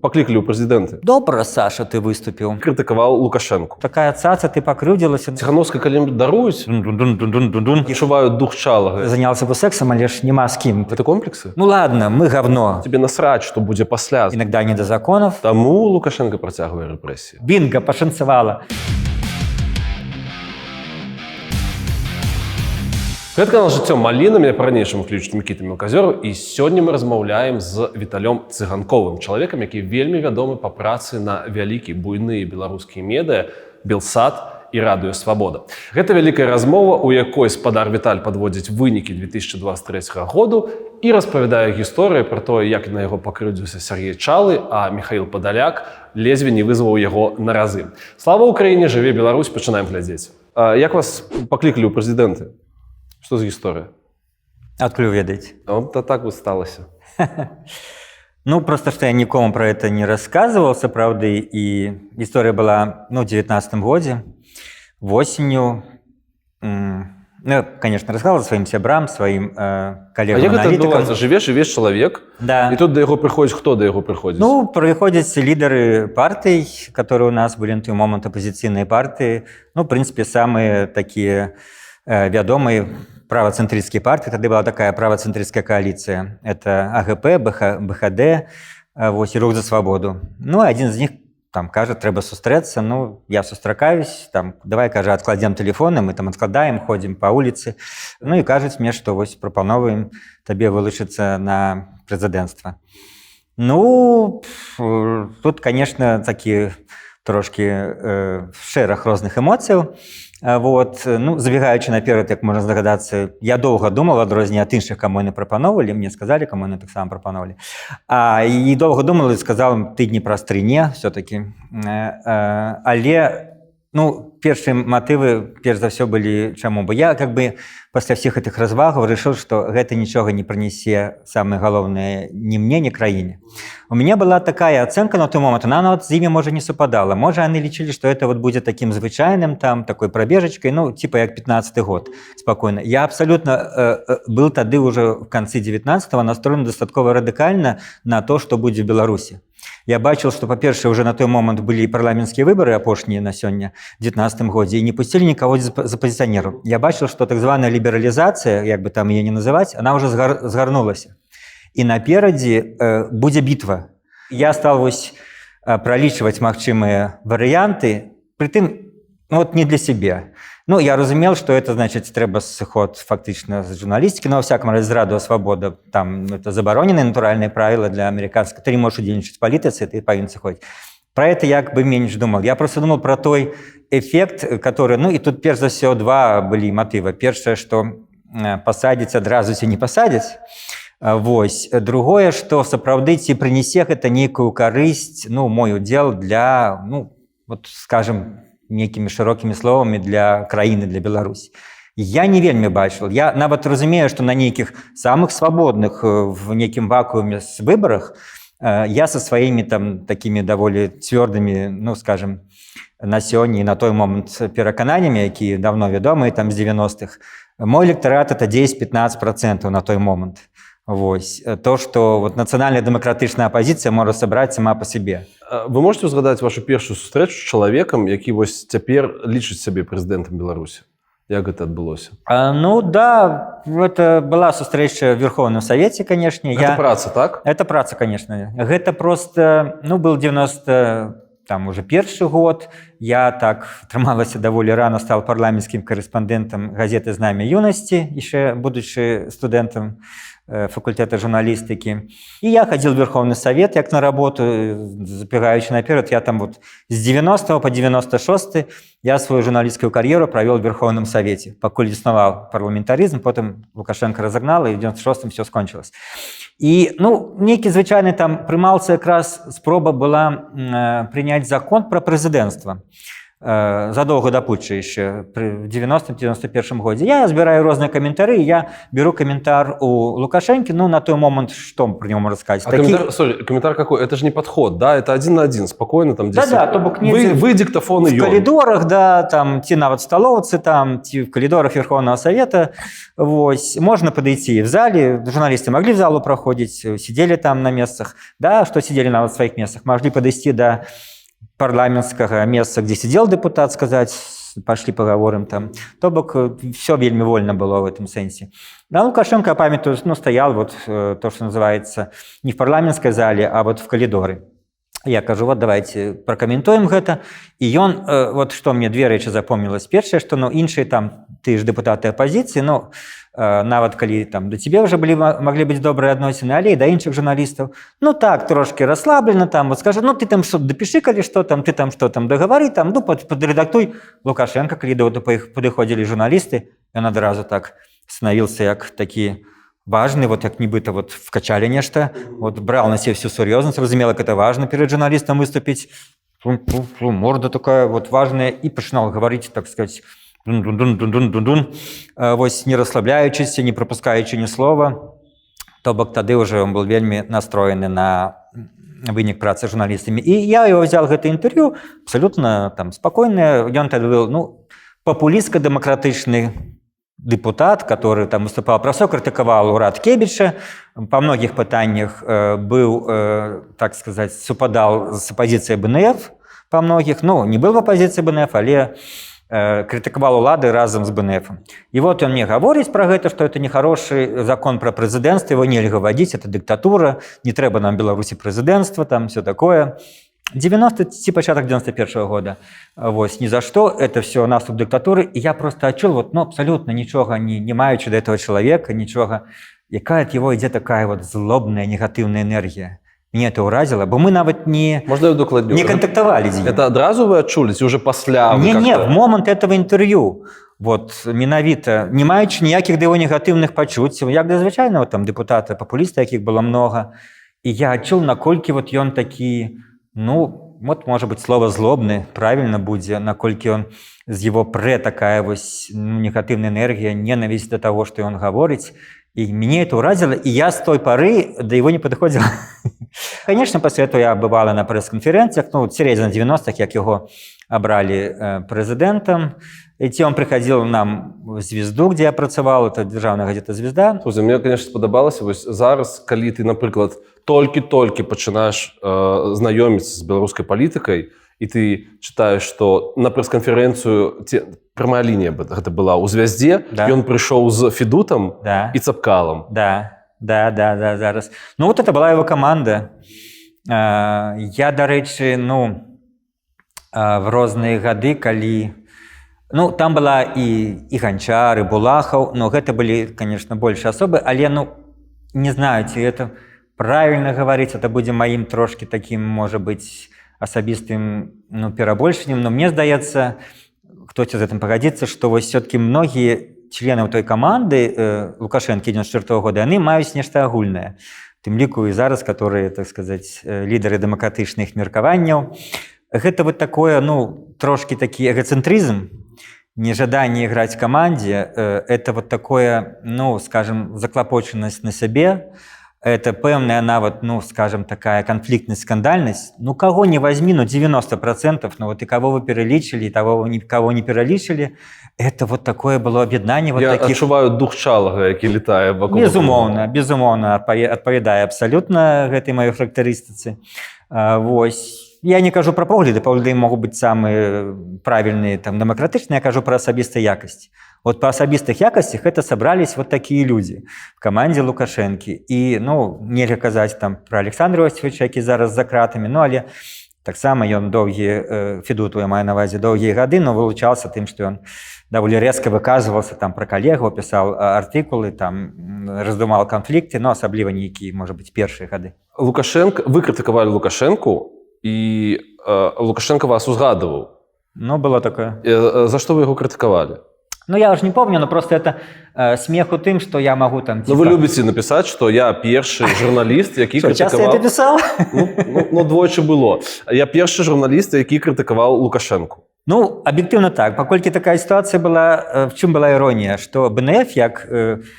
Пакликали ў прэзідэнты. Добра, Саша, ты выступіў. Крытыкаваў Лукашэнку. Такая цаца, ты пакрыўдзілася. Ціхановскай калі даруюць, адчуваюць дух чалага. Занялся бы сексом, але ж няма з кім. Гэта комплексы? Ну ладно, мы говно. Тебе насраць, што будзе пасля. Иногда не до законов. Таму Лукашенко працягвае рэпрэсіі. Бинго, пашанцавала. Гэта канал «Жыццё Маліна», мяне па-ранейшаму клічуць Мікіта Мелказёраў, і сёння мы размаўляем з Віталём Цыганковым, чалавекам, які вельмі вядомы па працы на вялікія буйныя беларускія медыа «Белсат» і «Радыё Свабода». Гэта вялікая размова, у якой спадар Віталь падводзіць вынікі 2023 году і распавядае гісторыю пра тое, як на яго пакрыўдзіўся Сергей Чалы, а Михаил Падаляк ледзьве не вызваў яго на разы. Слава Ўкраіне, жыве Беларусь, пачынаем глядзець. Як вас паклікалі ў прэзідэнты? Што за гісторыя? Адкуль ведаеце? То так вот сталася. Ну, просто что я никому про это не рассказывал, сапраўды, и история была, в 19-м году, осенью. Ну, конечно, рассказывал своим сябрам, своим коллегам-аналитикам. А як гэта адбываецца? Жывеш і весь чалавек, да. І тут да яго прыходзіць, хто да яго прыходзіць? Ну, приходят лидеры партий, которые у нас были на той момент оппозиционные партии. Ну, в принципе, самые такие вядомые правоцентристские партии. Тогда была такая правоцентристская коалиция. Это АГП, БХД, и Рух за свободу. Ну, один из них там кажа, трэба сустрэцца. Ну, я сустракаюсь, там, давай, кажа, адкладзем тэлефоны, мы там адкладаем, ходзім па вуліцы. Ну, і кажуць мне, што вось прапановуем табе вылучыцца на прэзідэнцтва. Ну, тут, конечно, такі трошки шэраг розных эмоцыяў. Вот. Ну, забегаючы наперад, як можна здагадацца, я доўга думаў, ад розні ад іншых, каму яны прапановалі, мне сказалі, каму яны таксама прапановалі. І доўга думал і сказаў тыдні праз 3 не, все-таки. Але, ну, першыя матывы, перш за ўсё, былі чаму? Бо я, как бы, пасля всех гэтых развагаў решил, што гэта нічога не прынесе, самае галоўнае, ні мне, ні краіне. У меня была такая ацэнка на той момент, она вот з імі, можа, не супадала. Можа, яны лічылі, што это вот будзе таким звычайным, там, такой пробежечкой, ну, типа як 15-й год, спокойно. Я абсолютно был тады уже в конце 19-го настроен дастаткова радыкальна на то, што будзе в Беларусі. Я бачыў, што, па-першае, уже на той момент былі парламенцкія выбары апошнія на сёння, в 19-м годзе, і не пусцілі нікого з апозіцыянераў. Я бачыў, што так званая лібералізацыя, як бы там яе не называць, она уже згарнулася. І наперадзе будзе бітва. Я стал вось пралічваць магчымыя варыянты, прытым, ну, вот не для себе. Ну, я разумел, что это, значит, трэба сыход фактично з журналістики, но во всяком разе з Радыё Свабода, там, это забароненные натуральные правила для американского. Ты не можешь удзельнічаць в палітыцы, ты павінен сыходзіць. Про это я как бы меньше думал. Я просто думал про той эффект, который, ну, и тут, перш за все, два были мотива. Первое, что посадить адразу ці не посадить. Вось. Другое, что сапраўды ці прынесе гэта нейкую карысць, ну, мой удел для, ну, вот, скажем, некими широкими словами для краіны, для Беларусі. Я не вельмі бачыў. Я нават разумею, што на нейкіх самых свабодных в нейкім вакууме з выбарах я со своими там такими доволі цвёрдымі, ну, скажем, на сёння і на той момент перакананнямі, якія давно вядомыя, там, з 90-х, мой электорат это 10-15% на той момент. Вось. То, что вот нацыянальна-дэмакратычная апозіцыя можа сабраць сама по себе. Вы можете згадаць вашу першую сустрэчу з чалавекам, які вось цяпер лічыць сябе прэзідэнтам Беларусі? Як гэта адбылося? Ну да, это была сустрэча в Верховном Совете, конечно. Это праца, так? Это праца, конечно. Гэта просто, ну, был 90, там уже першы год. Я так атрымалася даволі рано стал парламенцкім корэспандэнтам газеты «Знамя юнасці», яшчэ будучы студэнтам факультета журналистики. И я ходил в Верховный Совет, як на работу, забегаючи наперед, я там вот с 90 по 96 я свою журналистскую карьеру провел в Верховном Совете. Покуль існував парламентаризм, потом Лукашенко разогнал, и в 96-м все скончилось. И, ну, некий звычайный там приймался якраз спроба была принять закон про президентство. задолго до путча еще, в 90-91 году. Я разбираю разные комментарии, я беру комментарий у Лукашенко, ну, на той момент, что про него можно сказать. Комментарий какой? Это же не подход, да? Это 1 на 1, спокойно там. Да, то бок вы диктофон и в коридорах, да, там, те нават столовцы, там, те в коридорах Верховного Совета, вось. Можно подойти и в зале, журналисты могли в залу проходить, сидели там на местах, да, что сидели на вот своих местах, могли подойти до парламентского места, где сидел депутат, сказать, пошли поговорим там. То бок все вельми вольно было в этом сенсе. Да, Лукашенко, памятаю, ну, стоял вот то, что называется, не в парламентской зале, а вот в коридоре. Я кажу, вот давайте прокоментуем гэта. И он, вот что мне две речи запомнилось. Первое, что, ну, іншие там, ты же депутаты оппозиции, ну, нават калі там до тебе уже могли быть добрые адносіны, але і да іншых журналістаў, ну так трошки расслаблена, там вот скажи, ну ты там что допиши, калі что там, ты там что там договори, там, ну подредактуй. Лукашенко, калі да вот подыходили журналисты, он адразу так становился як такі важный, вот як нібыта вот вкачали нешта, вот брал на себе всю серьезность, разумела, как это важно перед журналистом выступить, морда такая вот важная, и начинал говорить, так сказать, вось не расслабляючыся, не пропускаючы ні слова. То бок тады уже он был вельмі настроены на вынік працы з журналістамі. І я его взял гэта інтэрв'ю абсолютно там спокойно. Ён тады был, ну, популістска-дэмакратычны депутат, который там выступал, про все критиковал урад Кебіча, по многих пытаниях был, так сказать, супадал с оппозицией БНФ по многих, ну, не был в оппозиции БНФ, але критиковал улады разом с БНФ. И вот он мне говорит про это, что это нехороший закон про президентство, его нельзя вводить, это диктатура, не треба нам в Беларуси президентство, там все такое. 90, початок 91 года. Вот, ни за что, это все наступ диктатуры. И я просто отчул, вот, ну, абсолютно ничего не маючи до этого человека, ничего. Яка от его идет такая вот злобная, негативная энергия. Мне это уразило, бо мы нават не контактовали. Это одразу вы отчулись, уже пасля? Не, в момент этого интервью. Вот, менавіта, не маючи ніяких до его негативных пачуццяў, як да звычайнага там депутата, популіста, якіх было много. И я адчуў, наколькі вот ён такі, ну, вот, может быть, слово «злобный» правильно будзе, наколькі он з его прэ такая вось негативная энергия, ненависть до того, что он говорит. И меня это уразило, и я с той поры до его не подходил. Конечно, после этого я бывала на пресс-конференциях, ну, в середине 90-х, как его обрали президентом. И он приходил нам в «Звезду», где я працавал, это державная газета «Звезда». Слушай, мне, конечно, сподобалось, вось зараз, калі ты, напрыклад, толькі-толькі пачынаеш знаёміцца з беларускай палітыкай, і ты читаешь, что на пресс-конференцию прямая линия гэта была у «Звязде», да. И он пришел с Федутом, да. И Цапкалом. Да, зараз. Ну, вот это была его команда. Я, дарэчы, ну, в розныя гады, калі... Ну, там была и Гончар, и Булахов, но это были, конечно, больше особы, але, ну, не знаю, ці это правильно говорить, это будзе маім трошки таким, может быть, асабістым, ну, перабольшаннем, но мне здаецца, хтось з гэтым пагадзіцца, што вось все-таки многие члены той команды Лукашенко 94 года, яны маюць нешта агульнае. Тым ліку і зараз, которые, так сказать, лідары дэмакратычных меркаванняў. Гэта вот такое, ну, трошки такі эгоцентризм, нежаданне играть в команде, это вот такое, ну, скажем, заклопоченность на себе, это пэўная нават, ну, скажем, такая конфликтность, скандальность. Ну, кого не возьми, ну, 90%, ну, вот и кого вы перелічили, и того, кого не перелічили, это вот такое было об'яднанне. Вот я таких... адчуваю дух чалага, які летае вакол. Безумоўна, адпавядае абсолютно гэтай маёй характарыстыцы. Вось. Я не кажу про погляды, погляды могут быть самые правильные, там, демократичные, я кажу про асабістую якасць. Вот по асабістых якасцях это собрались вот такие люди в команде Лукашенко. И, ну, нельзя казаць там про Александра Осиповича, які зараз за кратами, ну, але таксама ён доўгія, Федуту я маю на ўвазе, доўгія гады, но вылучался тем, что он довольно резко выказывался там про коллегу, писал артикулы, там, раздумал конфликты, но особливо нейкія, может быть, першие гады. Лукашенко, вы критиковали Лукашенко, и Лукашенко вас узгадывал. Ну, было такое. За что вы его критиковали? Ну, я уже не помню, но просто это смех у тым, что я могу там... Ну, вы любите написать, что я перший журналист, який критиковал... Часто я это писал? Ну, двойчы было. Я перший журналист, який критиковал Лукашенко. Ну, аб'ектыўна так, паколькі такая сітуацыя была, в чым была іронія, што БНФ як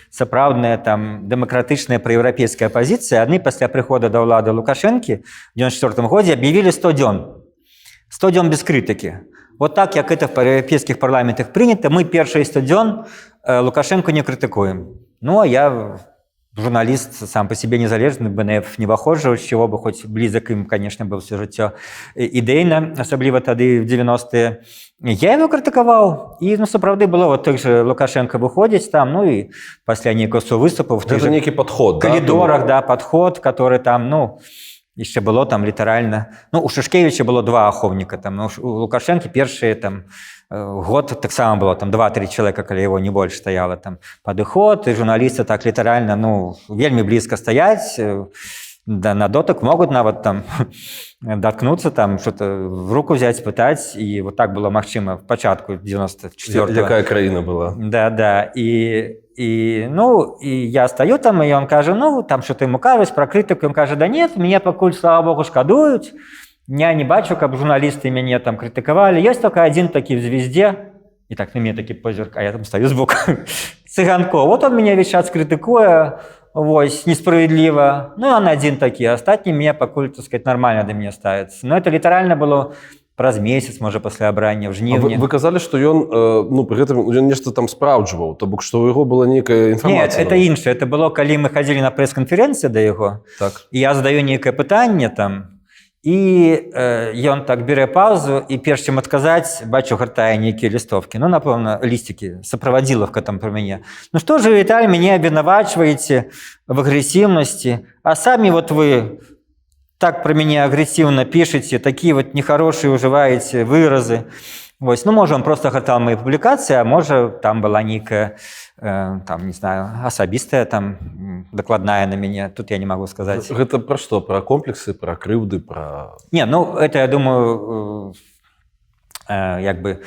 сапраўдная там дэмакратычная праеўрапейская апазіцыя, яны пасля прыхода да ўлады Лукашэнкі в 94 годзе аб'явілі 100 дзён. 100 дзён без крытыкі. Вот так, як это в еўрапейскіх парламентах прынята, мы першыя 100 дзён Лукашенко не крытыкуем. Ну, а я журналист сам по себе незалежны, БНФ не выходжу, з чего бы хоць блізак ім, конечно, быў все жыццё ідэйна, асабліва тады в 90-е. Я его крытыкаваў, і ну, сапраўды было вот так же Лукашенко выходзіць там, ну і пасля нейкага выступаў в тых же нейкі подход, коридорах, да, подход, который там, ну, еще было там літаральна, ну, у Шишкевича было 2 ахоўніка, там, ну, у Лукашенкі першые там год таксама было там 2-3 чалавека, калі яго не больш стаяла там падыход, і журналісты так літаральна, ну, вельмі блізка стаяць, да, на дотык могуць нават там доткнуться, там что-то в руку взять, пытать, и вот так было магчыма в пачатку 94-го. Якая краіна была. Да, ну, и я стою там, и он кажа, ну, там что-то ему кажуць про крытыку, он кажа, да нет, меня пакуль, слава богу, шкадуюць, я не бачу, каб журналісты мяне там крытыкавалі, есть только один такі в «Звезде», и так на мне такі позірк, а я там стою сбоку, Цыганков, вот он меня весь час крытыкуе, вось, несправедліва, ну, он один такі, а астатні меня пакуль, так сказать, нормально да мне ставится. Но это літаральна было праз месяц, можа, пасля абрання, в жніўні. Вы казалі, што ён, ну, пры гэтым ён нешта там спраўджваў, то бок, што ў яго была нейкая інфармацыя? Нет, это іншае. Это было, калі мы хадзілі на прэс-канферэнцыі да яго, так. І я задаю нейкае пытанне там, і ён так бере паузу, і перш чым адказаць, бачу, гартае нейкія лістовкі, ну, напэўна, лістікі, сапроводиловка там про мяне. Ну, что же, Виталий, меня обвинувачиваете в агрессивности, а сами вот вы так про меня агрессивно пишете, такие вот нехорошие уживаете выразы. Вось. Ну, можа, он просто гартал мои публикации, а можа, там была нейкая, там, не знаю, асабістая, там, дакладная на мяне. Тут я не могу сказать. Гэта про что? Про комплексы, про крыўды, про... Не, ну, это, я думаю, як бы,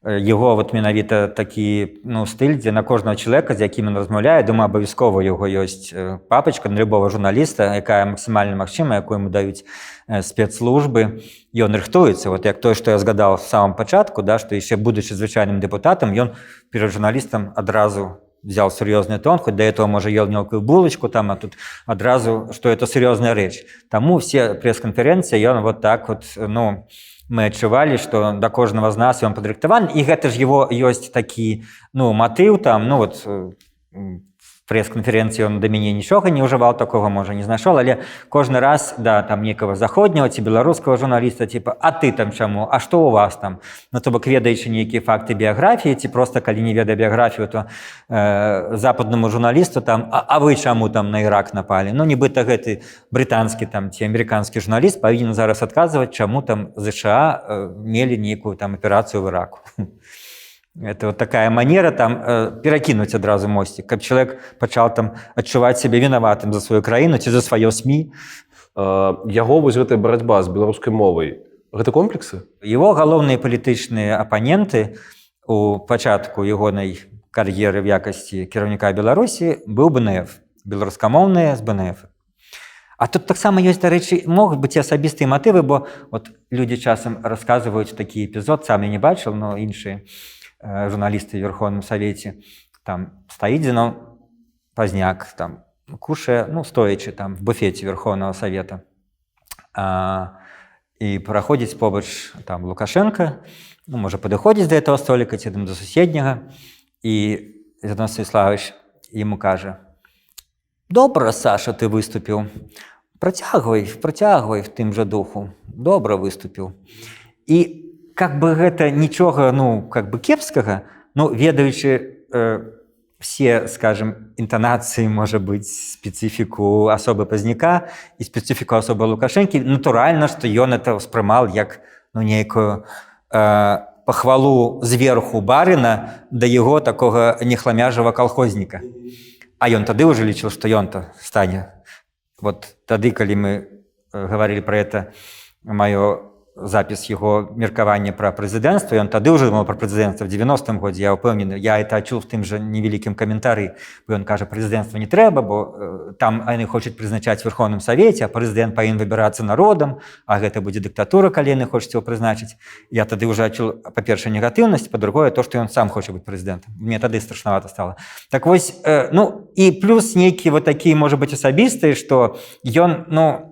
его вот менавіта такі, ну, стыль, дзе на кожного чалавека, з якім ён размаўляе, думаю, абавязкова у яго ёсць папачка на любого журналіста, якая максімальна магчыма, якую ему даюць спецслужбы. Ён рыхтуецца, вот як тое, што я згадаў з самым пачатку, да, што яшчэ будучы звычайным дэпутатам, ён перад журналістам адразу взял серьезный тон, хоть до этого, может, ел мелкую булочку, там, а тут одразу, что это серьезная речь. Тому все пресс-конференции, он вот так вот, ну, мы адчувалі, што да кожнага з нас ён падрыхтаваны, і гэта ж его ёсць такі, ну, матыў там, ну, вот прэс-канферэнцыі ён да мяне нічога не ўжываў, такога, можа, не знайшоў, але кожны раз, да, там, некага заходняга ці беларускага журналіста, типа, а ты там чаму, а што у вас там? Ну, то бок, ведаючы нейкія факты біяграфіі, ці проста, калі не ведае біяграфію, то западнаму журналісту там, а вы чаму там на Ірак напалі? Ну, нібыта гэты брытанскі там ці амерыканскі журналіст павінен зараз адказваць, чаму там ЗША мелі нейкую там аперацыю в Іраку. Это вот такая манера там перакінуць адразу мосцік, каб чалавек пачаў там адчуваць сябе вінаватым за сваю краіну ці за сваё СМІ. Яго вось гэтая барацьба з беларускай мовай, гэта комплексы? Его галоўныя палітычныя апаненты у пачатку ягонай кар'еры в якасці кіраўніка Беларусі быў БНФ, беларускамоўныя з БНФ. А тут таксама ёсць, дарэчы, могуць быць асабістыя матывы, бо вот людзі часам расказваюць такі эпізод, сам я не бачыў, но іншыя журналисты в Верховном Совете, там стоит Зиновий Поздняк, там кушая, ну, стоячи там в буфете Верховного Совета, и проходит побач там Лукашенко, ну, может, подыходить до этого столика, ці там до суседнего, и Зиновий Станиславович ему каже: «Добра, Саша, ты выступил, протягивай в тым же духу, добра выступил». И как бы гэта нічога, ну, как бы кепскага, ну, ведаючы все, скажем, интонации, может быть, специфику особы Пазняка и специфику особы Лукашэнкі, натуральна, што ён это ўспрымаў як, ну, нейкую пахвалу зверху барына да яго такога нехламяжага калхозніка. А ён тады ўжо лічыў, што ён-то стане. Вот тады, калі мы говорили про это, маё запіс яго меркавання пра прэзідэнцтва. Ён тады ўжо думаў пра прэзідэнцтва в 90-м годзе, я ўпэўнены, я это адчуў в тым жа невялікім каментары, бо ён кажа, прэзідэнцтва не трэба, бо там яны хочуць прызначаць в Верховным Савеце, а прэзідэнт павінен выбірацца народам, а гэта будзе дыктатура, калі яны хочуць яго прызначыць. Я тады ўжо адчуў, па-першае, негатыўнасць, па-другое, то, што ён сам хоча быць прэзідэнтам. Мне тады страшнавата стала. Так вось, ну, і плюс нейкі вот такі, можа быць, асабістыя, што ён, ну,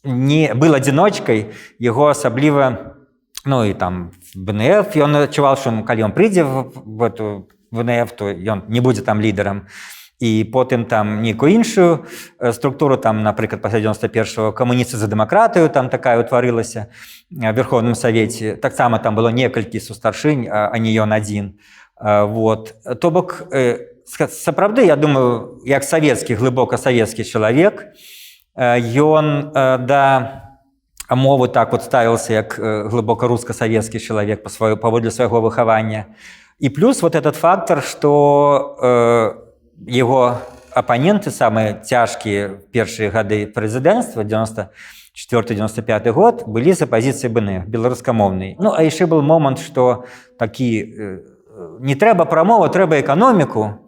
не был адзіночкай, яго асабліва, ну і там БНФ, ён адчуваў, што калі ён прыйдзе в эту ВНФ, то ён не будзе там лідарам. І потым там нейкую іншую структуру, там, напрыклад, пасля 91-го камуністы за дэмакратыю, там такая ўтварылася в Верховным Савеце. Таксама там было некалькі сустаршынь, а не ён адзін. Вот. То бок, сапраўды, я думаю, як савецкі, глыбока савецкі чалавек, ён да мовы так вот ставился, як глыбока русско-советский человек паводле свайго выхавання. И плюс вот этот фактор, что его оппоненты, самые тяжкие першие годы президентства, 94-95 год, были с оппозицией БНФ, беларускамоўнай. Ну, а еще был момент, что такі не трэба прамову, трэба экономику.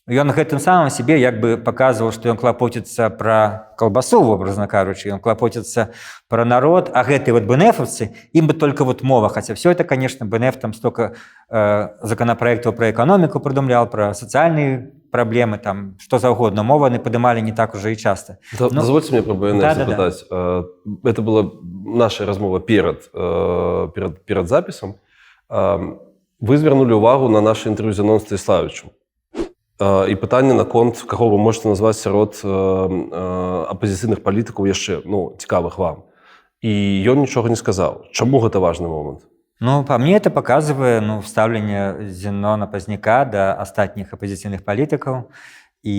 Ён гэтым самым себе як бы показывал, что ён клапоціцца пра колбасу, образно кажучи, ён клапоціцца пра народ, а гэтые вот БНФовцы, им бы только вот мова, хотя все это, конечно, БНФ там столько законопроектов про экономику придумлял, про социальные проблемы, там, что за угодно, мова они поднимали не так уже и часто. Дозвольте мне про БНФ запытать. Это была наша размова перед записом. Вы звярнули увагу на наше інтэрв'ю з Зяноном Станіславовичем. І пытанне наконт, каго вы можете назваць сярод апазіцыйных палітыкаў яшчэ, ну, цікавых вам. І ён нічога не сказаў. Чаму гэта важны момант? Ну, по мне это показывает, ну, вставление Зенона Пазняка до астатніх апозіцыйных палітыкаў. І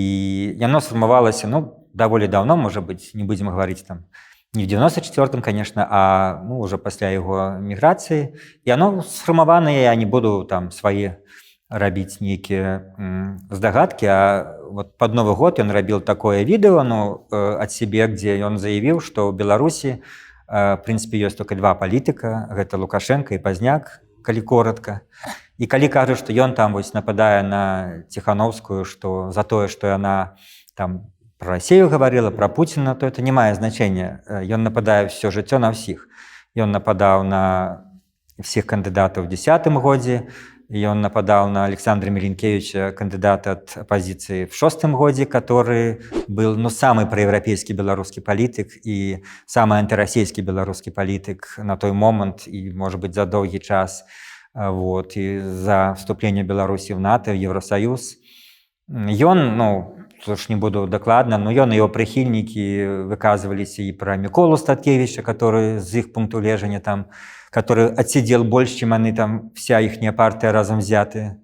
яно сфармавалася, ну, даволі давно, может быть, не будем говорить там, не в 94-м, конечно, а, ну, уже пасля яго міграцыі. І оно сфармаванае, я не буду там свае рабіць нейкія здагадкі, а вот под Новый год ён рабіў такое відэо, ну, ад сябе, где ён заявіў, што ў Беларусі, в прынцыпе, ёсць только два палітыка, гэта Лукашенко і Пазняк, калі коротка. І калі кажа, што ён там вось нападае на Ціхановскую, што за тое, што яна там про Россию говорила, про Путина, то это не мае значення. Ён нападае все жыццё на ўсіх. Ён нападаў на всіх кандыдатаў в 2010 годзе, ён нападал на Александра Миленкевича, кандидата от оппозиции в 2006 году, который был, ну, самый проевропейский белорусский политик и самый антироссийский белорусский политик на той момент, и, может быть, за долгий час, вот, и за вступление Беларуси в НАТО, в Евросоюз. Ён, ну, уж не буду докладно, но ён и его прихильники выказывались и про Миколу Статкевича, который с их пункту лежания там, который отсидел больше, чем они там, вся ихняя партия разом взятые.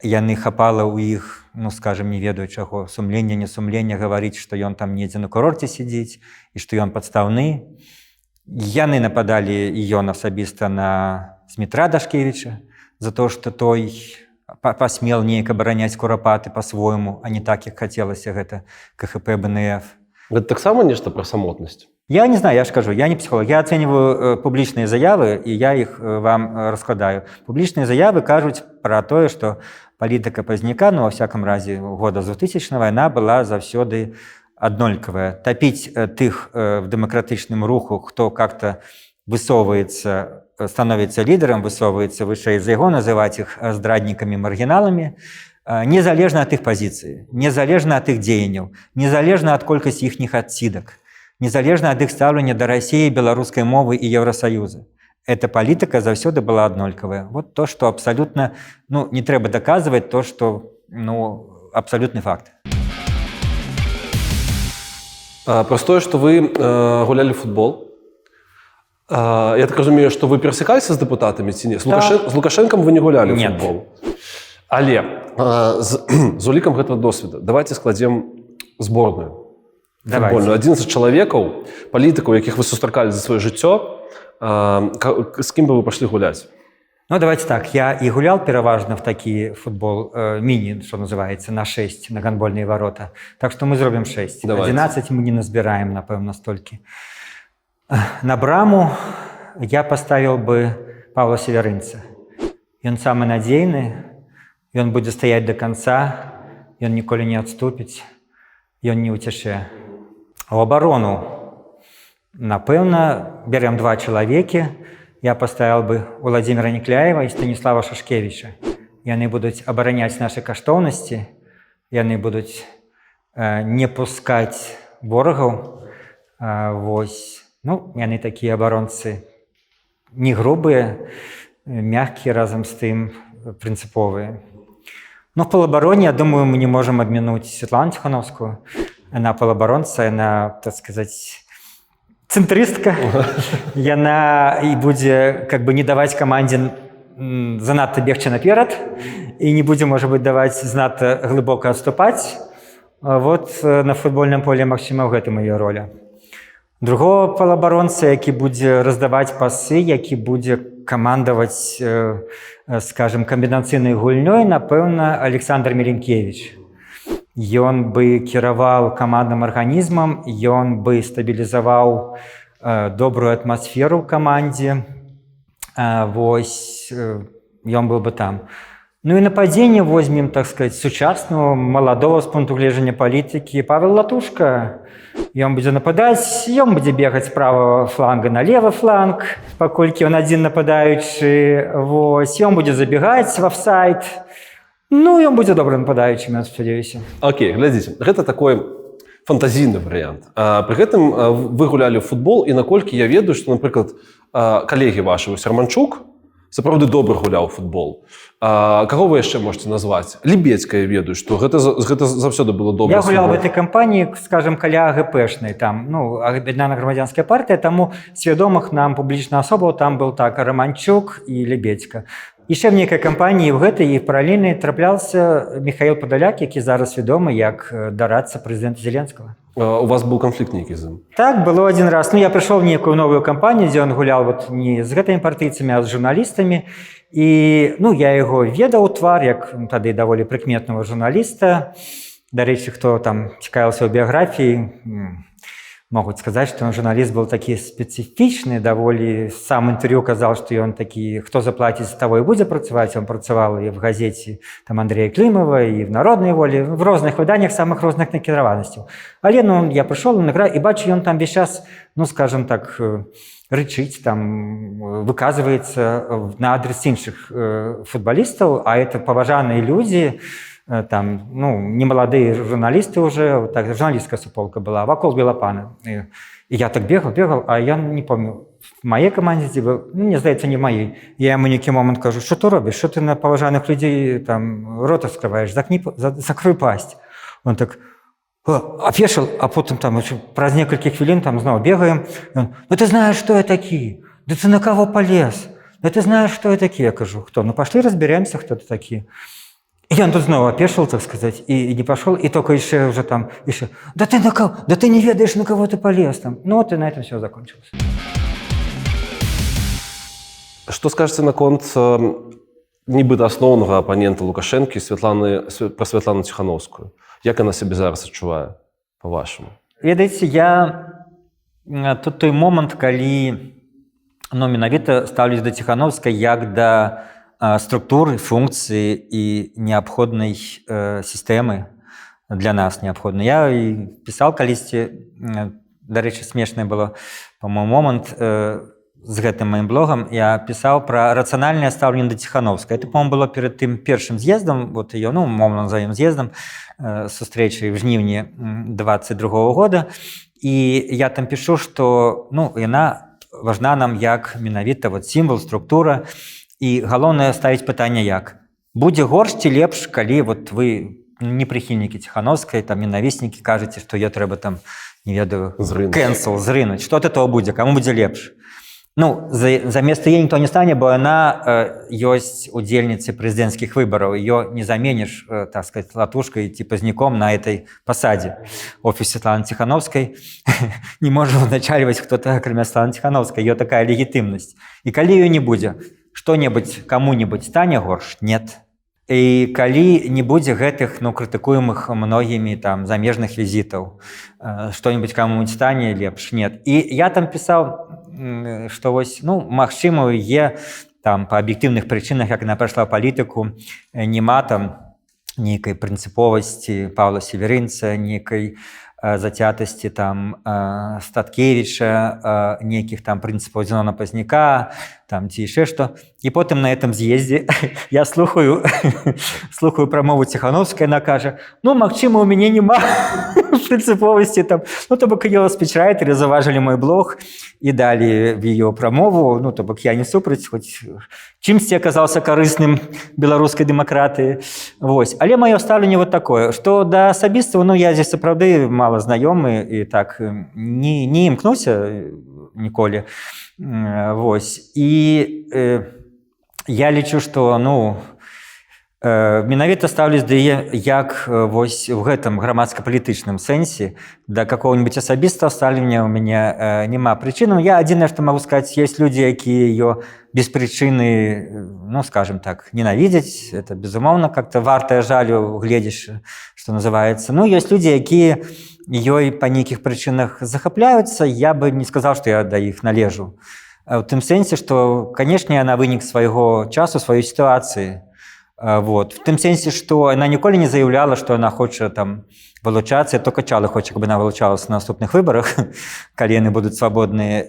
Яны хапала у іх, ну, скажем, не ведаю чаго, сумлення, не сумлення, говорить, что ён там недзе на курорте сидзіць, и что ён подставны. Яны нападали и ён асабіста на Змітра Дашкевича за то, что той посмел неяк абараняць Курапаты по-свойму, а не так, как хотелось гэта КХП БНФ. Это таксама нешта про самотность? Я не знаю, я же скажу, я не психолог. Я оцениваю публичные заявы, и я их вам раскладаю. Публичные заявы кажуць про то, что политика Пазняка, ну, во всяком разе, года з 2000-го, она была заўсёды аднолькавая. Топить тых в демократичном руху, кто как-то высовывается, становится лидером, высовывается выше, за его называть их здрадниками, маргиналами, незалежно от их позиции, незалежно от их дзеянняў, незалежно от колькасці ихних адсидок, незалежно от их ставлення до России, белорусской мовы и Евросоюза. Эта политика заўсёды была аднолькавая. Вот то, что абсолютно, ну, не трэба доказывать, то, что, ну, абсолютный факт. Простое, что вы гуляли в футбол. Я так разумею, что вы пересекалися з депутатами ці ні? З Лукашенком вы не гуляли в футбол? Але з улікам гэтага досведа давайте складзем зборную. Футбольную. 11 чалавекаў, палітыкаў, якіх вы сустракалі за сваё жыццё, з кім бы вы пашлі гуляць? Ну, давайте так. Я и гулял переважно в такие футбол мини, что называется, на 6, на гандбольные ворота. Так что мы зробим 6. Давайте. 11 мы не назбираем, напевно, столькі. На браму я поставил бы Павла Северынца. Ён самый надзейны, ён будзе стаяць до конца, ён ніколі не адступіць, ён не уцяше. У оборону, напэўна, берем два чалавекі. Я поставил бы Владимира Некляева и Станислава Шашкевича. Яны будуць абараняць нашы каштоўнасці, яны будуць не пускаць ворагаў. Вось. Ну, яны такія абаронцы не грубыя, мягкие разом с тем, принциповые. Но в полобороне, я думаю, мы не можем обминуть Светлану Тихановскую. Она полоборонца, она, так сказать, центристка. И она и будет как бы не давать команде занадто бегче наперед, и не будем, может быть, давать занадто глубоко отступать. Вот на футбольном поле Максима в этом ее роля. Другого полабаронца, які будзе раздаваць пасы, які будзе камандаваць, скажем, камбінацыйнай гульнёй, напэўна, Александр Меленкевич. Ён бы кіраваў камандным арганізмам, ён бы стабілізаваў добрую атмасферу ў камандзе. Вось, ён был бы там. Ну и нападение возьмем, так сказать, сучасного, молодого с пункту гледжання палітыкі Павел Латушка. Ён будзе нападаць, ён будзе бегаць з правага фланга на левы фланг, паколькі ён адзін нападаючы. Вось, ён будзе забегаць в офсайд. Ну, ён будзе добрым нападаючым, я спадзяюся. Окей, глядзіце, гэта такой фантазійны варыянт. Пры гэтым вы гулялі ў футбол, і наколькі я ведаю, што, напрыклад, калегі вашы, Романчук, сапраўды добра гуляў у футбол. Каго вы яшчэ можете назваць? Лібецька, я ведаю, што гэта заўсёды было добра. Я гуляў в этой кампаніі, скажем, каля АГПшнай, там, ну, Аб'яднаная грамадзянская партыя, таму свядомых нам публічных асобаў там был так Романчук і Лібецька. Яшчэ в нейкай кампаніі в гэтай і паралельнай трапляўся Михаил Подоляк, які зараз вядомы як дарадца прэзідэнта Зеленскага. У вас быў канфлікт нейкі з ім? Так, было один раз. Ну, я пришел в некую новую кампанию, где он гулял вот не с гэтымі партыйцамі, а с журналистами. И, ну, я его ведаў твар, як тады даволі прыкметнага журналиста. Дарэчы, хто там цікавіўся ў біяграфіі, могуць сказаць, што журналіст был такі спецыфічны, даволі сам інтэрв'ю казаў, што ён такі, хто заплаціць, того і будзе працаваць. Он працаваў і в газеце там Андрея Климова, і в Народнай волі, в розных выданнях самых розных накіраванасцяў. Але, ну, я прыйшоў на гра і бачу, ён там весь час, ну, скажем так, рычыць, там, выказваецца на адрес іншых футболістаў, а это паважаныя людзі, там, ну, немаладые журналисты уже, так, журналистская суполка была, вокруг Белопана. И я так бегал, а я не помню, в моей команде, ну, мне здаецца, не в моей. Я ему некий момент кажу, что ты робишь, что ты на поважаных людей там рот открываешь, закрой пасть. Он так опешил, а потом там праз некалькі хвилин там знову бегаем. Он, ну ты знаешь, что я такие? Да ты на кого полез? Да ты знаешь, что я такие? Я кажу, кто? Ну пошли разберемся, кто ты такие. И он тут снова опешил, так сказать, и не пошел, и только еще уже там, еще, да ты на кого, да ты не ведаешь, на кого ты полез там. Ну вот и на этом все закончилось. Што скажаце наконт нібыта асноўнага апанента Лукашэнкі пра Святлану Ціхановскую? Як яна сябе зараз адчувае, па-вашаму? Ведаеце, я тут той момант, калі, ну, менавіта стаўлюсь да Ціхановскай як да структуры, функцыі і неабходнай сістэмы для нас неабходнай. Я і пісаў калісьці, дарэчы, смешнае было, па-моему, момант з гэтым маім блогам. Я пісаў пра рацыянальнае стаўленне да Ціхановскай. Это, по-моему, было перад тым першым з'ездам, вот ее, ну, мовно назовем з'ездам, сустрэчай в жніўні 22-го года. І я там пішу, што, ну, яна важна нам як менавіта вот сімвал, структура. І галоўнае ставіць пытанне як. Будзе горш ці лепш, калі вот вы не прыхільнікі Ціхановскай, там ненавіснікі кажаце, што ее трэба там, не ведаю, кэнсел, зрынуць. Што ад этого будзе? Каму будзе лепш? Ну, замест яе ніхто не стане, бо яна ёсць удзельніцай прэзідэнцкіх выбараў. Ее не заменіш, так сказать, Латушкой ці пазняком на этой пасадзе. Офіс Светланы Ціхановскай не можа узначальваць хто-то, акрамя Светланы Ціхановскай. Ее такая легітымнасць. І калі ее не будзе, што-небудзь каму-небудзь стане горш? Нет. І калі не будзе гэтых, ну, крытыкуемых многімі там замежных візітаў, што-небудзь каму-нибудь стане лепш? Нет. І я там пісаў што вось, ну, магчыма, там па аб'ектыўных прычынах, як яна пайшла ў палітыку, няма там нейкай прынцыповасці Паўла Северынца, нейкай зацятасці там Статкевіча, нейкіх там прынцыпаў Зенона Пазняка, там ці яшчэ што. І потым на этом з'ездзе я слухаю прамову Ціхановскай, яна кажа: ну, магчыма, у мяне няма прынцыповасці там. Ну, то бок её спічрайтеры заўважылі мой блог і далі в её прамову. Ну, то бок я не супраць, хоць чымсьці аказаўся карысным беларускай дэмакратыі. Вось. Але маё стаўленне вот такое, што да асабістаў, ну, я здесь сапраўды мала знаёмы і так не імкнуся ніколі. Вось. І я лічу, што, ну, менавіта стаўлюсь да яе як вось в гэтым грамадска-палітычным сэнсе, да какого-нибудь асабістага стаўлення у мяне няма прычынаў. Я адзінае, што магу сказаць, ёсць людзі, якія её без прычыны, ну, скажем так, ненавідзяць. Это, безумоўна, как-то вартае жалю, гледзіш, што называецца. Ну, ёсць людзі, якія ёй па нейкіх прычынах захапляюцца. Я бы не сказаў, што я да іх належу. У тым сэнсе, што, канешне, яна вынік свайго часу, сваёй сітуацыі. Вот. В тым сэнсе, што яна ніколі не заяўляла, што яна хоча там вылучацца, то Качалы хоча, каб яна вылучалася на наступных выбарах, калі яны будуць свабодныя.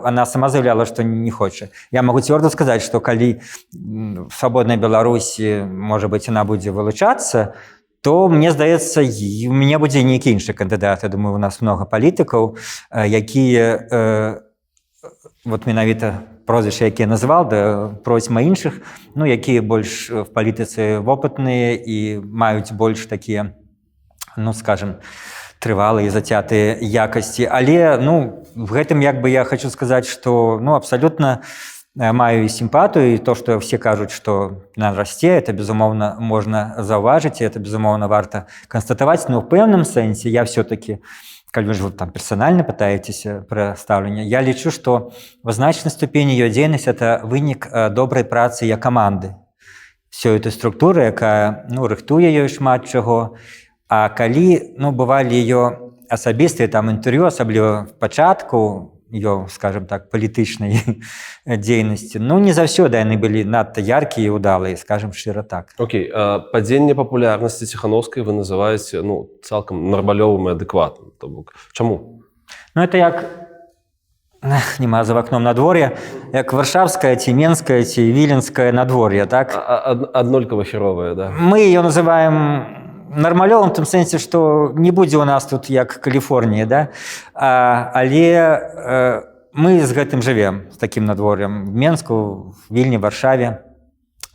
Она сама заяўляла, што не хоча. Я магу цвёрда сказаць, што калі в свабоднай Беларусі, можа быць, яна будзе вылучацца, то, мне здаецца, у мяне будзе нейкі іншы кандыдат. Я думаю, у нас много палітыкаў, якія вот менавіта прозвішча, якія назвал, да просьма іншых, ну, якія больш в палітыцы вопытныя і маюць больш такія, ну, скажем, трывалыя, зацятыя якасці. Але, ну, в гэтым як бы я хочу сказаць, што, ну, абсалютна маю і сімпатыю, і то, што все кажуць, што яна расце, это, безумоўна, можна заўважыць, і это, безумоўна, варта канстатаваць, но ў пэўным сэнсе я все-таки, калі вы ж там персанальна пытаецеся пра стаўленне, я лічу, што в значнай ступені её дзейнасць – это вынік добрай працы яе каманды. Всё этой структуры, якая, ну, рыхтуе ёй шмат чаго. А калі, ну, бывалі её асабістыя там інтэрв'ю, асабліва в пачатку её, скажем так, палітычнай дзейнасці, ну, не заўсёды яны былі надта яркія і ўдалыя, скажем шчыра так. Окей, падзенне папулярнасці Ціхановскай вы называеце, ну, цалкам нармалёвым і адэкватным. То бок, чаму? Ну, это як, нема за вакном надвор'е, як варшавскае, ці менскае, ці віленскае надвор'е, так? Аднолькава херовае, да? Мы её называем нармалёвым в тым сэнсе, што не будзе ў нас тут як Каліфорнія, да? Але мы з гэтым жывем, з такім надвор'ем. В Менску, в Вільні, Варшаве.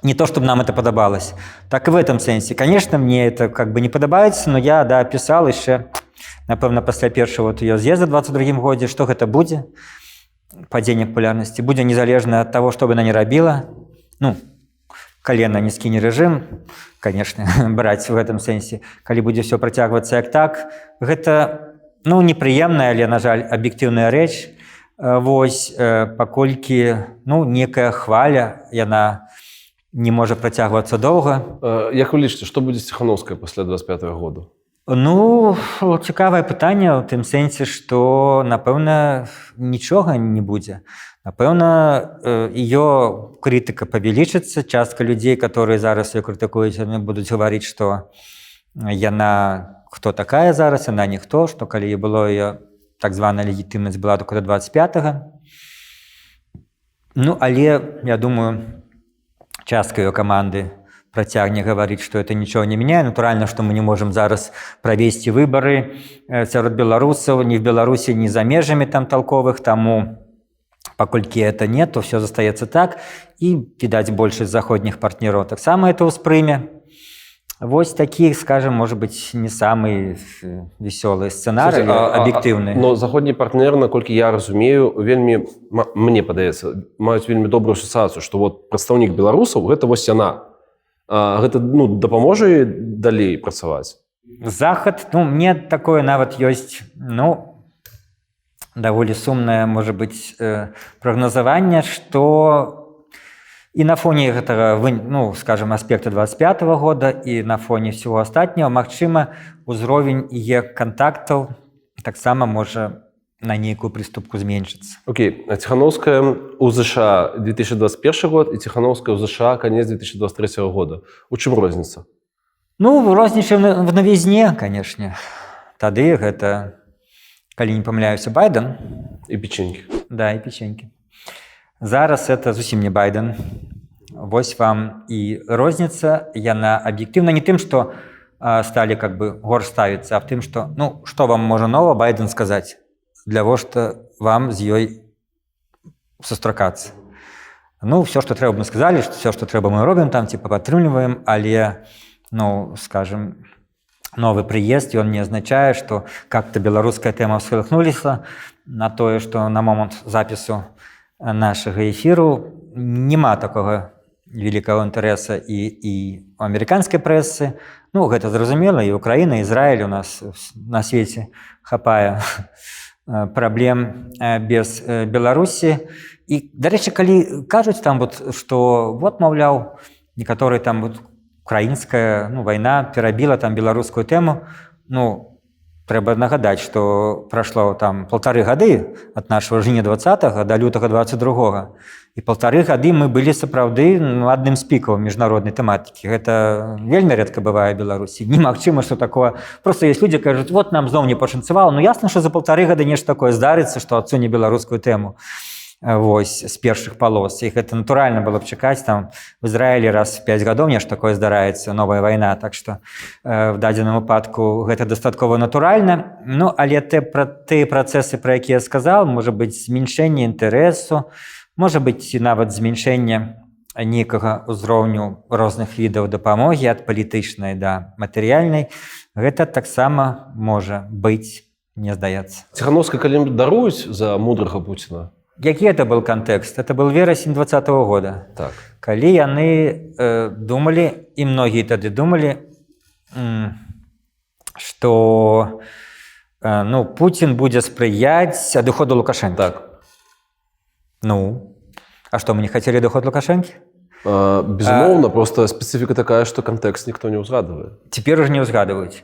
Не то, чтобы нам это подобалось. Так и в этом сенсе. Конечно, мне это как бы не подобаецца, но я, да, пісал яшчэ, напэўна, пасля першага вот её з'езда ў 22-м годзе, што гэта будзе, падзенне папулярнасці, будзе незалежна ад таго, што бы яна не рабіла. Ну, калі яна не скіне рэжым, конечно, браць в гэтым сэнсе, калі будзе ўсё працягвацца як так, гэта, ну, непрыемная, але, на жаль, аб'ектыўная рэч. Вось, паколькі, ну, некая хваля, яна не можа працягвацца доўга. Як вы лічыце, што будзе з Ціхановскай пасля 25-го году? Ну, цікавае пытанне ў тым сэнсе, што, напэўна, нічога не будзе. Напэўна, её крытыка павялічыцца. Частка людзей, которые зараз её крытыкуюць, яны будуць гаварыць, што яна хто такая зараз, яна ніхто, што калі і было её так званая легітымнасць была только до 25-го. Ну, але, я думаю, частка её каманды працягне гаварыць, што это нічого не мяняе. Натуральна, што мы не можам зараз правесці выбары сярод беларусаў, ні в Беларусі, ні за межамі там толковых, таму паколькі это нет, то все застаецца так, і, відаць, большасць заходніх партнераў таксама это ўспрыме. Вось такі, скажем, может быть, не самый весёлый сцэнарый, аб'ектыўны. Но заходні партнеры, наколькі я разумею, вельмі, мне падаецца, маюць вельмі добрую асацыяцыю, што вот прадстаўнік беларусаў гэта вось яна. Гэта, ну, дапаможа ёй далей працаваць? Захад, ну, мне такое нават ёсць, ну, даволі сумнае, можа быць, прагназаванне, што і на фоне гэтага, ну, скажем, аспекта 25-го года, і на фоне всего астатняго, магчыма, узровень яе кантактаў таксама можа на нейкую прыступку зменшыцца. Окей, а Тихановская у США 2021 год и Тихановская у США конец 2023 года. У чым розніца? Ну, рознічаем в навізне, канешне. Тады гэта, калі не памыляюся, Байден. И печеньки. Да, і печенькі. Зараз это зусім не Байден. Вось вам і розніца, яна аб'ектыўна не тым, што сталі как бы горш ставіцца, а в тым, што, ну, што вам можа нова Байден сказаць, для во што вам з ёй сустракацца. Ну, все, што трэба, мы сказалі, што все, што трэба, мы робім там, типа падтрымліваем, але, ну, скажем, новы прыезд, ён не азначае, што как-то беларуская тэма ўскалыхнуліся на тое, што на момант запісу нашага эфіру няма такога великого інтарэса і у амерыканскай прэсы. Ну, гэта зразумела, і Украіна, і Ізраіль у нас на свеце хапае праблем без Беларусі. І, дарэчы, калі кажуць там, што вот, маўляў, некаторыя там украінская вайна перабіла там беларускую тэму, ну, трэба нагадаць, што прайшло там 1,5 гады ад нашага жніўня 20-го да лютага 22-го. І 1,5 гады мы былі сапраўды адным з пікаў міжнароднай тэматыкі. Гэта вельмі рэдка бывае ў Беларусі. Немагчыма, што такое. Просто ёсць людзі, кажуць, вот нам зноў не пашанцавала. Ну, ясна, што за 1,5 гады нешта такое здарыцца, што адсуне беларускую тэму. Вось, з першых палос. І гэта натуральна было б чакаць. Там в Ізраілі раз в 5 гадоў нешта такое здараецца, новая вайна. Так што в дадзеным выпадку гэта дастаткова натуральна. Ну, але тыя працэсы, пра якія я сказаў, можа быць зменшэнне інтарэсу, можа быць нават зменшэнне нейкага ўзроўню розных відаў дапамогі ад палітычнай да матэрыяльнай. Гэта таксама можа быць, мне здаецца. Тихановская калі даруюць за мудрага Пуціна? Які это был контекст? Это был верасень 2020 года. Так. Калі яны думалі, і многія тады думалі, што Путін будзе спрыяць адыходу Лукашэнкі. Так. Ну, а што, мы не хацелі адыход Лукашэнкі? Безумоўна, просто спецыфіка такая, што кантэкст ніхто не ўзгадывае. Цяпер уже не ўзгадваюць.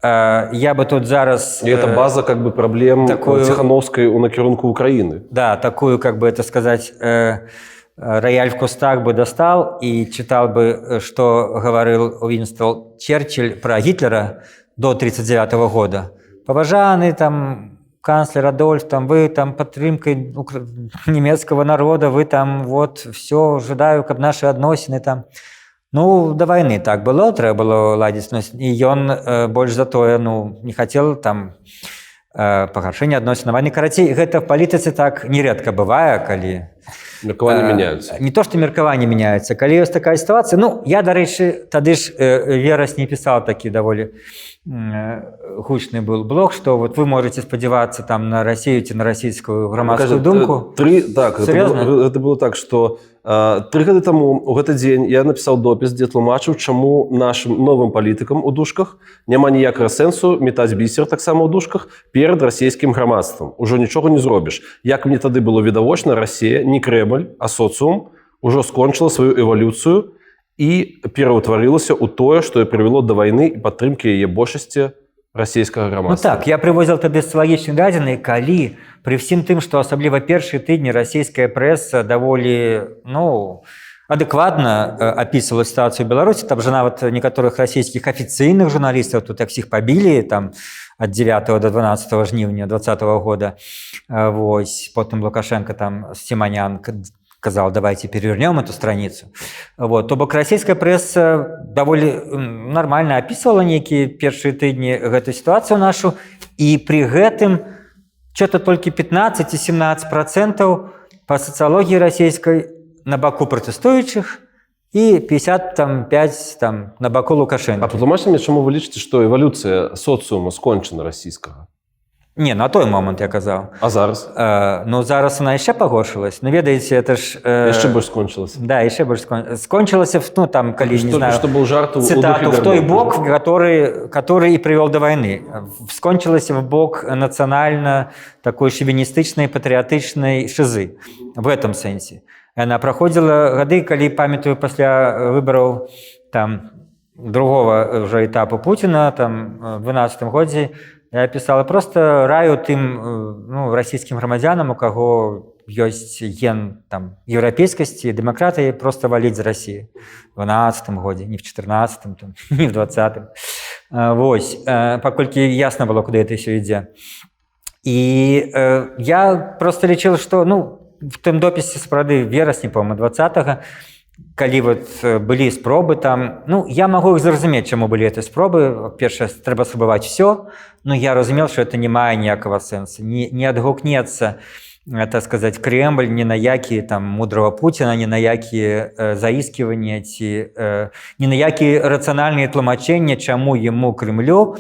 Я бы тут зараз... И это база как бы проблем такую... Тихановской у накірунку Украины. Да, такую, как бы это сказать, рояль в кустах бы достал и читал бы, что говорил Уинстон Черчилль про Гитлера до 1939 года. Поважанный там канцлер Адольф, там вы там падтрымкай немецкого народа, вы там вот все ожидаю, каб наши адносіны там... Ну, до войны так было, трэба было ладзіць, і ён больш за тое, не хацеў там пагаршэння адносін на вайны. Карацей, гэта в палітыцы так нередка бывае, калі... Меркаванні мяняюцца. Не то, што меркаванні мяняюцца. Калі ёсць такая сітуацыя, я, дарэчы, тады ж верасні пісаў такі даволі гучны был блог, што вот вы можете спадзявацца там на Расію ці на расійскую грамадскую думку. Это было так, што 3 гады таму у гэты дзень я напісаў допіс, дзе тлумачыў, чаму нашым новым палітыкам у дужках няма ніякага сэнсу метаць бісер таксама ў дужках перад расійскім грамадствам. Ужо нічога не зробіш. Як мне тады было відавочна, Расія, не Кремль, а социум ужо скончыла сваю эвалюцыю і пераўтварылася ў тое, што прывяло да вайны і падтрымкі яе большасці расійскага грамадства. Ну так, я прывозіў тады социалагічныя дадзеныя, калі пры ўсім тым, што асабліва першыя тыдні расійская прэса даволі, адэкватна апісвала сітуацыю ў Беларусі, там же нават некаторых расійскіх афіцыйных журналістаў тут всіх пабілі там ад 9 до 12 жніўня 2020 года. Вось, потым Лукашенко там Симонян сказал, давайте перевернем эту страницу. Вот. То бок расійская прэса даволі нормально описывала некие першие тыдні гэту ситуацию нашу, и при гэтым что-то только 15-17% по социологии российской на боку протестующих и 55% там, на боку Лукашенко. А патлумачце мне, чаму вы лічыце, што эвалюцыя социума скончана расійскага? Не, на той момант я казаў. А зараз? Зараз она яшчэ пагоршылась. Ведаеце, это ж... Яшчэ больш скончылася. Да, яшчэ больш скончылася, там, калі, не знаю, што был жарт цитату, в той бок, который и привел до войны. Скончылася в бок национально такой шовинистичной, патриотичной шизы. В этом сенсе. Она проходила гады, калі, памятаю, пасля выбораў там другого уже этапа Путина, там, в 12-м годзе, Я пісала просто раю тым ну, расійскім грамадзянам, у каго ёсць ген там еўрапейскасці, дэмакратыі, просто валіць з Расіі в 12-м годзе, не в 14-м, там, не в 20-м. Вось, паколькі ясна было, куды это ўсё ідзе. І я просто лічыла, што ну, в тым допісе сапраўды верасні, по-моему, 20-го, калі вот былі спробы там, ну, я магу іх зразумець, чаму былі эти спробы. Першае, трэба спрабаваць все, но я разумел, што это не мае ніякага сэнсу. Не адгукнецца, так сказать, Кремль ні на які там мудрого Путіна, ні на які заісківанні ці ні на які рацыянальныя тлумачэнні, чаму яму Кремлю,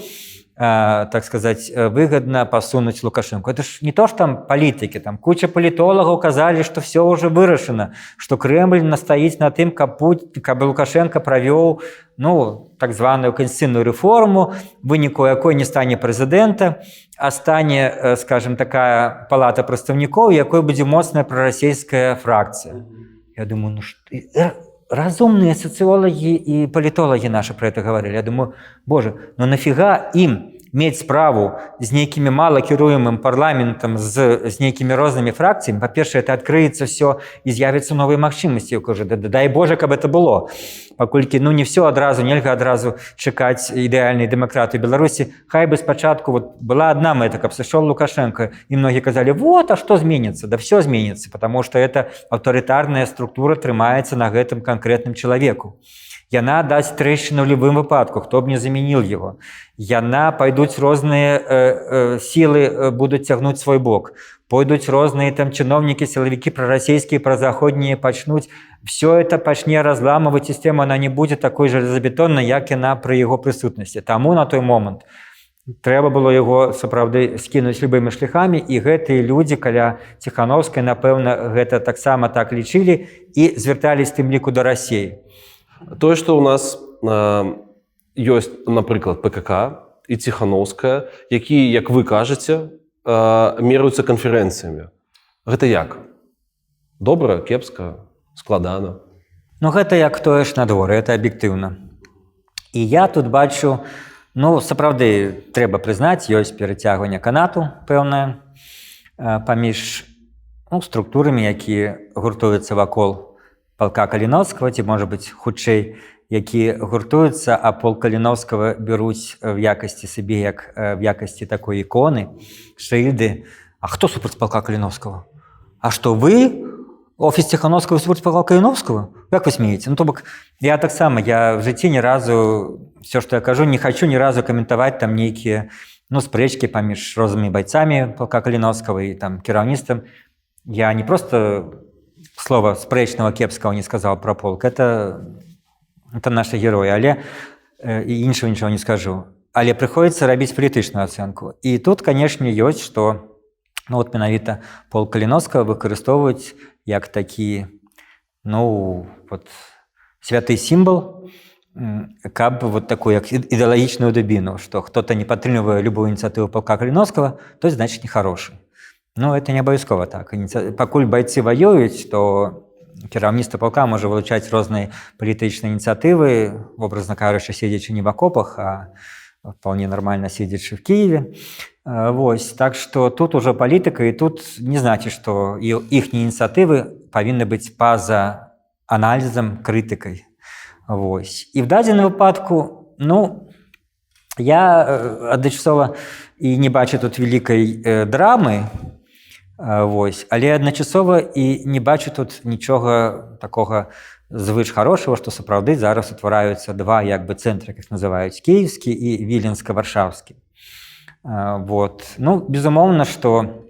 так сказать, выгодно посунуть Лукашенко. Это ж не то, что там политики, там куча политологов казали, что все уже вырашено, что Кремль настоит на тым, каб Лукашенко провел, ну, так званую конституционную реформу, выніку якой не стане президента, а стане, скажем, такая палата представников, якой будет моцная пророссийская фракция. Я думаю, ну что... Разумные социологи и политологи наши про это говорили. Я думаю, боже, ну нафига им мець справу з нейкімі малакіруемым парламентам, з нейкімі рознымі фракцыямі? Па-першае, это адкрыецца все і з'явяцца новыя магчымасці. Я кажу, дай Боже, каб это было. Паколькі ну не все адразу, нельга адразу чакаць ідэальнай дэмакратыі Беларусі. Хай бы спачатку вот была одна мэта, каб сышоў Лукашенко, і многие казалі, вот, а что зменится? Да все зменится, потому что эта аўтарытарная структура трымаецца на гэтым конкретным человеку. Яна дасць трэшчыну ў любым выпадку, хто б не заменил его. Яна пойдуць розныя силы, будуць цягнуць свой бок. Пойдуць розныя там чыноўнікі, сілавікі прарасійскія, празаходнія пачнуць. Все это пачне разламываць сістэму, она не будзе такой железабетоннай, як яна пры яго прысутнасці. Таму на той момант трэба было яго сапраўды скінуць любымі шляхамі, і гэтыя людзі каля Ціханаўскай, напэўна, гэта таксама так лічылі і звяртались тым ліку да Расіі. Тое, што ў нас ёсць, напрыклад, ПКК і Ціханаўская, якія, як вы кажаце, мераюцца канферэнцыямі. Гэта як? Добра, кепска, складана? Ну, гэта як тое ж надвор'е, это аб'ектыўна. І я тут бачу, ну, сапраўды, трэба прызнаць, ёсць перацягванне канату пэўнае паміж структурамі, якія гуртуюцца вакол палка Каліновскага, ці, можа быць, хутчэй, які гуртуюцца, а полк Каліновскага бяруць в якасці сабе, як в якасці такой іконы, шыльды. А хто супраць палка Каліновскага? А што, вы? Офіс Ціханаўскага супраць палка Каліновскага? Як вы смееце? Ну, то бок, я таксама, я в жыцці ні разу, все, што я кажу, не хочу ні разу каментаваць там нейкія, ну, спрэчкі паміж рознымі байцамі палка Каліновскага і там кіраўніцтвам. Я не просто слова спрэчнага кепскага не сказаў пра полк, это наши герои, але і іншого нічого не скажу. Але прыходзіцца рабіць палітычную ацэнку. І тут, канешне, ёсць, што ну, от менавіта полк Каліновскага выкарыстоўваюць як такі, ну, вот, святы сімвал, каб вот такую як ідэалагічную дубіну, што хто-то не падтрымлівае любую ініцыятыву полка Каліновскага, то значит нехарошы. Ну, это не абавязкова так. Пакуль байцы ваююць, то кіраўніцтва полка можа вылучаць розныя палітычныя ініцыятывы, образна кажучы, седзячы не в окопах, а вполне нормально седзячы в Киеве. Вось. Так што тут ужо палітыка, і тут не значыць, што іхнія ініцыятывы павінны быць па-за аналізам, крытыкай. Вось. І в дадзеным выпадку, ну, я адначасова і не бачу тут вялікай драмы, вось, але адначасова і не бачу тут нічога такога звыш хорошага, што сапраўды зараз утвараюцца два як бы цэнтры, як называюць, кіеўскі і віленска-варшаўскі. Вот. Ну, безумоўна, што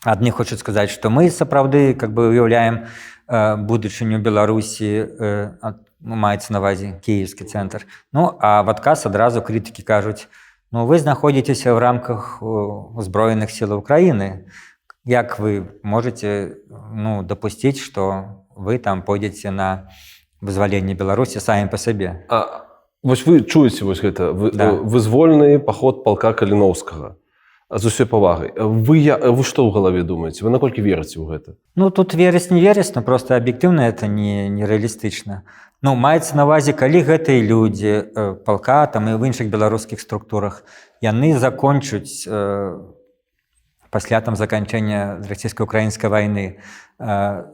адны хочуць сказаць, што мы сапраўды как бы уяўляем будучыню Беларусі, маецца на ўвазе кіеўскі цэнтр. Ну, а в адказ адразу крытыкі кажуць, ну, вы знаходзіцеся ў рамках узброеных сілаў Украіны. Як вы можете, ну, допустить, что вы там пойдете на вызваленне Беларусі самі па сабе? Вось вы чуеце вось гэта, да. Вызвольны паход палка Каліновскага. З усёй павагай. Вы што ў галаве думаеце? Вы наколькі верыце ў гэта? Ну, тут верыць не верыць, но просто аб'ектыўна это не рэалістычна. Ну, маецца на ўвазе, калі гэтыя людзі палка там і в іншых беларускіх структурах, яны закончуць пасля там заканчэння расійска-украінскай вайны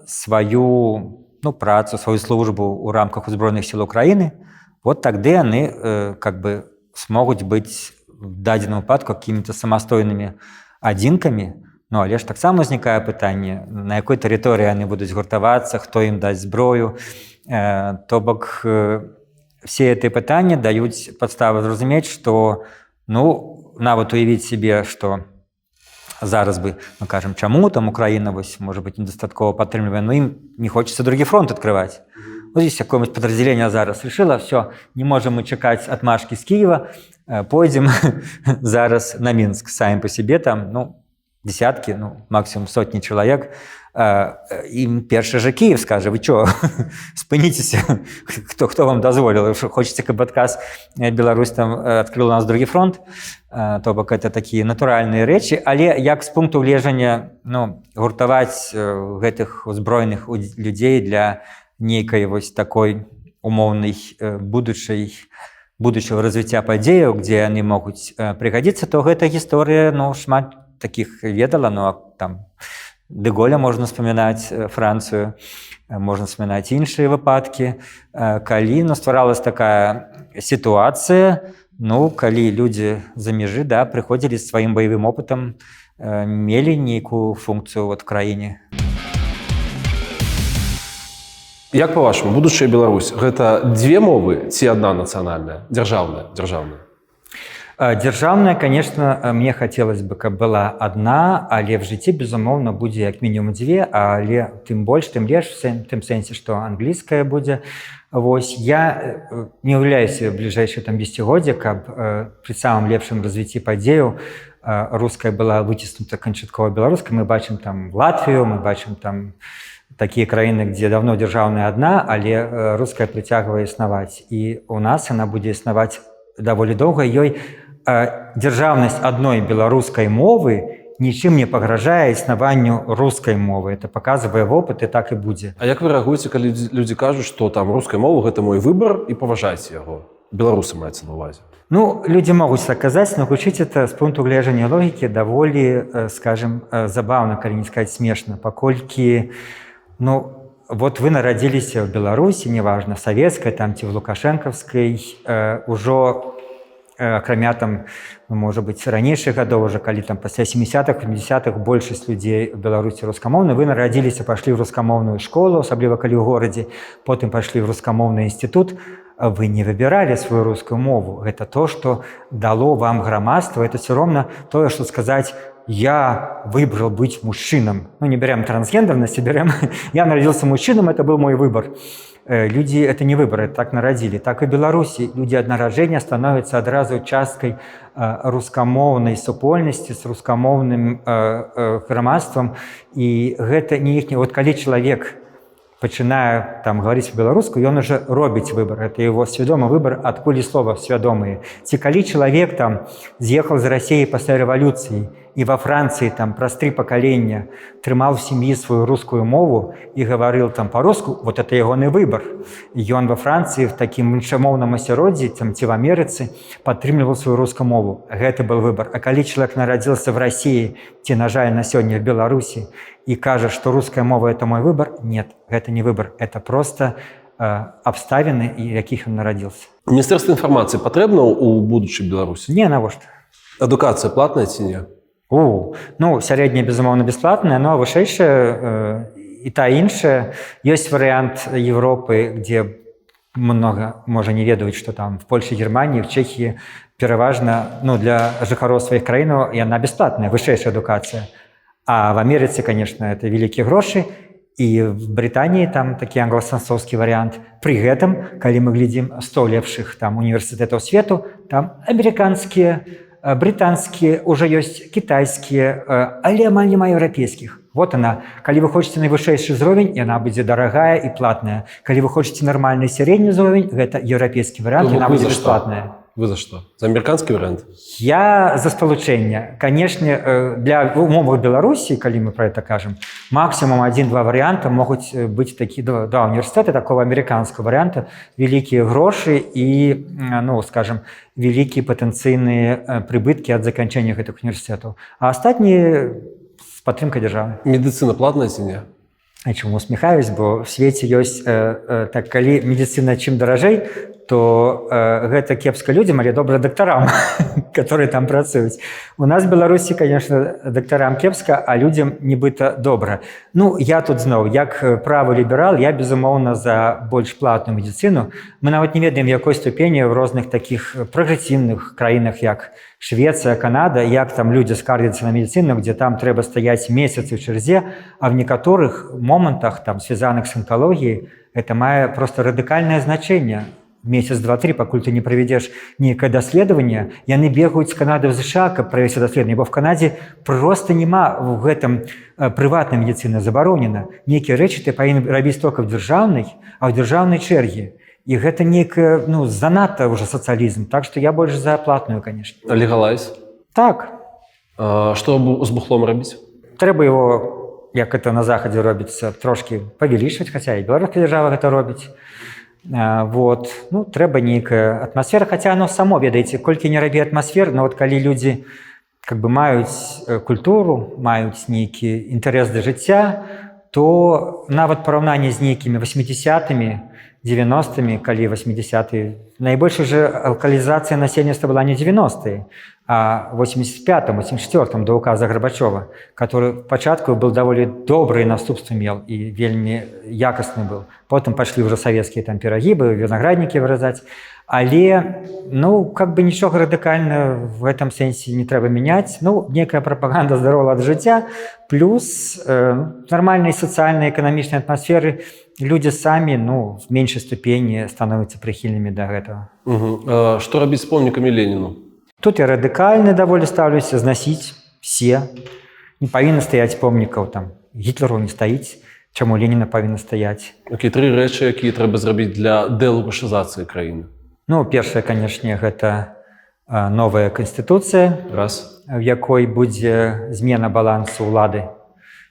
сваю працу, сваю службу ў рамках узброеных сіл Украіны, вот тады яны как бы смогуць быць в дадзеным выпадку какімі-то самастойнымі адзінкамі. Ну, але ж таксама узнікае пытанне, на якой тэрыторыі яны будуць гуртавацца, хто ім дасць зброю. То бок все гэтыя пытанні даюць падставу зразумець, што нават уявіць себе, што зараз бы, мы кажам, чаму там Украіна можа быць недастаткова падтрымлівае, но ім не хочется другі фронт открываць. Вот здесь какое-нибудь подразделение зараз решило, все, не можем мы чекать отмашки с Киева, пойдем зараз на Минск. Сами по себе там, десятки, максимум сотни человек. Им перший же Киев скажет: вы что, спынитесь, кто вам дозволил? Хочется, как бы отказ Беларусь там открыл у нас другий фронт, то бок это такие натуральные речи, але як с пункту гледжання, гуртаваць гэтых узброеных людей для нейкай вось такой умоўнай будучага развіцця падзеяў, дзе яны могуць прыгадзіцца, то гэта гісторыя, шмат такіх ведала, там Де Голля можна вспоминаць, Францыю, можна вспоминаць іншыя выпадкі, калі стваралась такая сітуацыя, калі людзі за мяжы прыходзілі з сваім баявым опытам, мелі нейкую функцыю в краіне. Як па-вашаму, будучая Беларусь, гэта дзве мовы ці адна нацыянальная, дзяржаўная? Дзяржаўная, конечно, мне хотелось бы, каб была адна, але в жыцці, безумоўна, будзе як мінімум дзве, але тым больш, тым лепш, в тым сэнсе, што англійская будзе. Вось, я не уяўляю сабе бліжэйшае там дзесяцігоддзе, каб пры самым лепшым развіцці падзеяў руская была выціснута канчаткова беларускай. Мы бачым там Латвію, мы бачым там такія краіны, дзе давно дзяржаўная адна, але руская прыцягвае існаваць. І у нас яна будзе існаваць даволі доўга. Ёй дзяржаўнасць адной беларускай мовы нічым не пагражае існаванню рускай мовы. Это паказвае вопыт, і так і будзе. А як вы рэагуеце, калі людзі кажуць, што там руская мова гэта мой выбар і паважайце яго? Беларусы маецца на ўвазе. Людзі могуць так казаць, но гучыць это з пункту гледжання логікі даволі, скажем, забаўна, калі не сказаць смешна, паколькі вот вы нарадзіліся ў Беларусі, неважна, савецкай там ці в лукашэнкаўскай, ужо акрамя там, можа быць, ранейшых гадоў, уже калі там пасля 70-х, 80-х большасць людзей у Беларусі рускамоўныя, вы нарадзіліся, пашлі ў рускамоўную школу, асабліва калі ў горадзе, потым пайшлі ў рускамоўны інстытут, вы не выбіралі сваю рускую мову. Гэта то, што дало вам грамадства, это все роўна тое, што сказаць: я выбрал быть мужчином. Не берем трансгендерность, берем я народился мужчином, это был мой выбор. Люди это не выбор, это так народили. Так и в Беларуси люди от нараджэння становятся адразу часткай рускамоўнай супольнасці с рускамоўным грамадствам. І гэта не іхні. Вот калі чалавек пачынае там гаварыць по-беларуску, ён уже робіць выбор. Это его свядомы выбор, адкуль і слова свядомыя. Ці калі чалавек там з'ехаў з Расіі пасля рэвалюцыі і во Францыі там праз 3 пакалення трымаў в сям'і сваю рускую мову і гаварыў там па-руску, вот это ягоны выбор. Ён во Францыі в такім іншамоўным асяроддзі там ці в Амерыцы падтрымліваў сваю рускую мову. Гэта был выбор. А калі чалавек нарадзіўся в Расіі ці, на жаль, на сёння в Беларусі і кажа, што руская мова это мой выбор, нет, гэта не выбор, это просто абставіны, і якіх ён нарадзіўся. Міністэрства інфармацыі патрэбна ў будучай Беларусі? Не, навошта. Адукацыя платная ці не? Сярэдняя, безумоўна, бясплатная, но вышэйшая і та іншая. Ёсць варыянт Европы, дзе много, можа, не ведаюць, што там в Польше, Германии, в Чехии пераважна, для жыхароў сваіх краінаў яна бясплатная, вышэйшая адукацыя. А в Америце, конечно, это великие гроши, и в Британии там такі англосаксонскі вариант. При гэтым, калі мы глядзім 100 лепшых там універсітэтаў свету, там американскія, британскія, уже ёсць кітайскія, але амаль няма еўрапейскіх. Вот она. Калі вы хочаце найвышэйшы ўзровень, яна будзе дарагая і платная. Калі вы хочаце нармальны сярэдні ўзровень, гэта еўрапейскі варыянт, яна будзе бясплатная. Вы за что? За американскі варыянт? Я за спалучэнне. Канешне, для умоваў Беларусі, калі мы пра гэта кажам, максімум 1-2 варыянта могуць быць такі два універсітэты такого амерыканскага варыянта, вялікія грошы і, ну, скажем, вялікія патэнцыйныя прыбыткі ад заканчэння гэтых універсітэтаў. А астатнія з падтрымкай дзяржавы. Медыцына платная ці не? А чаму усміхаюсь, бо ў свеце ёсць, так, калі медыцына чым даражэй, то гэта кепска людзям, але добра дактарам, которые там працуюць. У нас в Беларусі, конечно, дактарам кепска, а людзям нібыта добра. Ну, я тут зноў, як правы ліберал, я, безумоўна, за больш платную медыцыну. Мы нават не ведаем, якой ступені ў розных такіх прагрэсіўных краінах, як Швецыя, Канада, як там людзі скардзяцца на медыцыну, где там трэба стаяць месяцы ў чарзе, а в некаторых момантах, там, связаных з онкалогіяй, это мае просто радыкальнае значэнне. Месяц, 2-3, пакуль ты не правядзеш нейкае даследаванне, яны бегаюць з Канады ў ЗША, каб правесці даследаванне, бо в Канадзе проста няма ў гэтым прыватнай медыцыны, забаронена. Нейкія рэчы ты павінен рабіць толькі в дзяржаўнай, а ў дзяржаўнай чэргі. І гэта нейкая, ну, занадта ўжо сацыялізм. Так што я больш за платную, конечно. Легалайз? Так. Што з бухлом рабіць? Трэба его, як это на захадзе робіцца, трошки павялічваць, хаця і беларуская дзяржава гэта робіць. Вот. Ну, трэба нейкая атмасфера, хаця оно само, ведаеце, колькі не рабі атмасфер, но вот калі людзі как бы маюць культуру, маюць нейкі інтарэс да жыцця, то нават параўнанне з нейкімі 80-мі, 90-мі, калі 80-е, найбольшая же алкалізацыя насельніцтва была не 90-е, а 85-м, 84-м до указа Горбачёва, который в пачатку был даволі добрые наступствы мел и вельмі якасны был. Потом пошли уже советские там пирогибы, виноградники выразаць. Але, ну, как бы нічога радыкальна в этом сенсе не трэба мяняць. Ну, некая пропаганда здорового ад жыцця, плюс нормальной социальной, экономичной атмосферы. Люди сами, ну, в меньшей ступени становятся прихильными до этого. Что рабіць з помнікамі Леніну? Тут я радыкальна даволі ставлюся зносіць все. Не павінна стаяць помнікаў там. Гітлеру не стаіць, чаму Леніна павінна стаяць. Окей, 3 рэчы, якія трэба зрабіць для дэлукашызацыі краіны. Ну, першае, канешне, гэта новая канстытуцыя, в якой будзе змена балансу ўлады.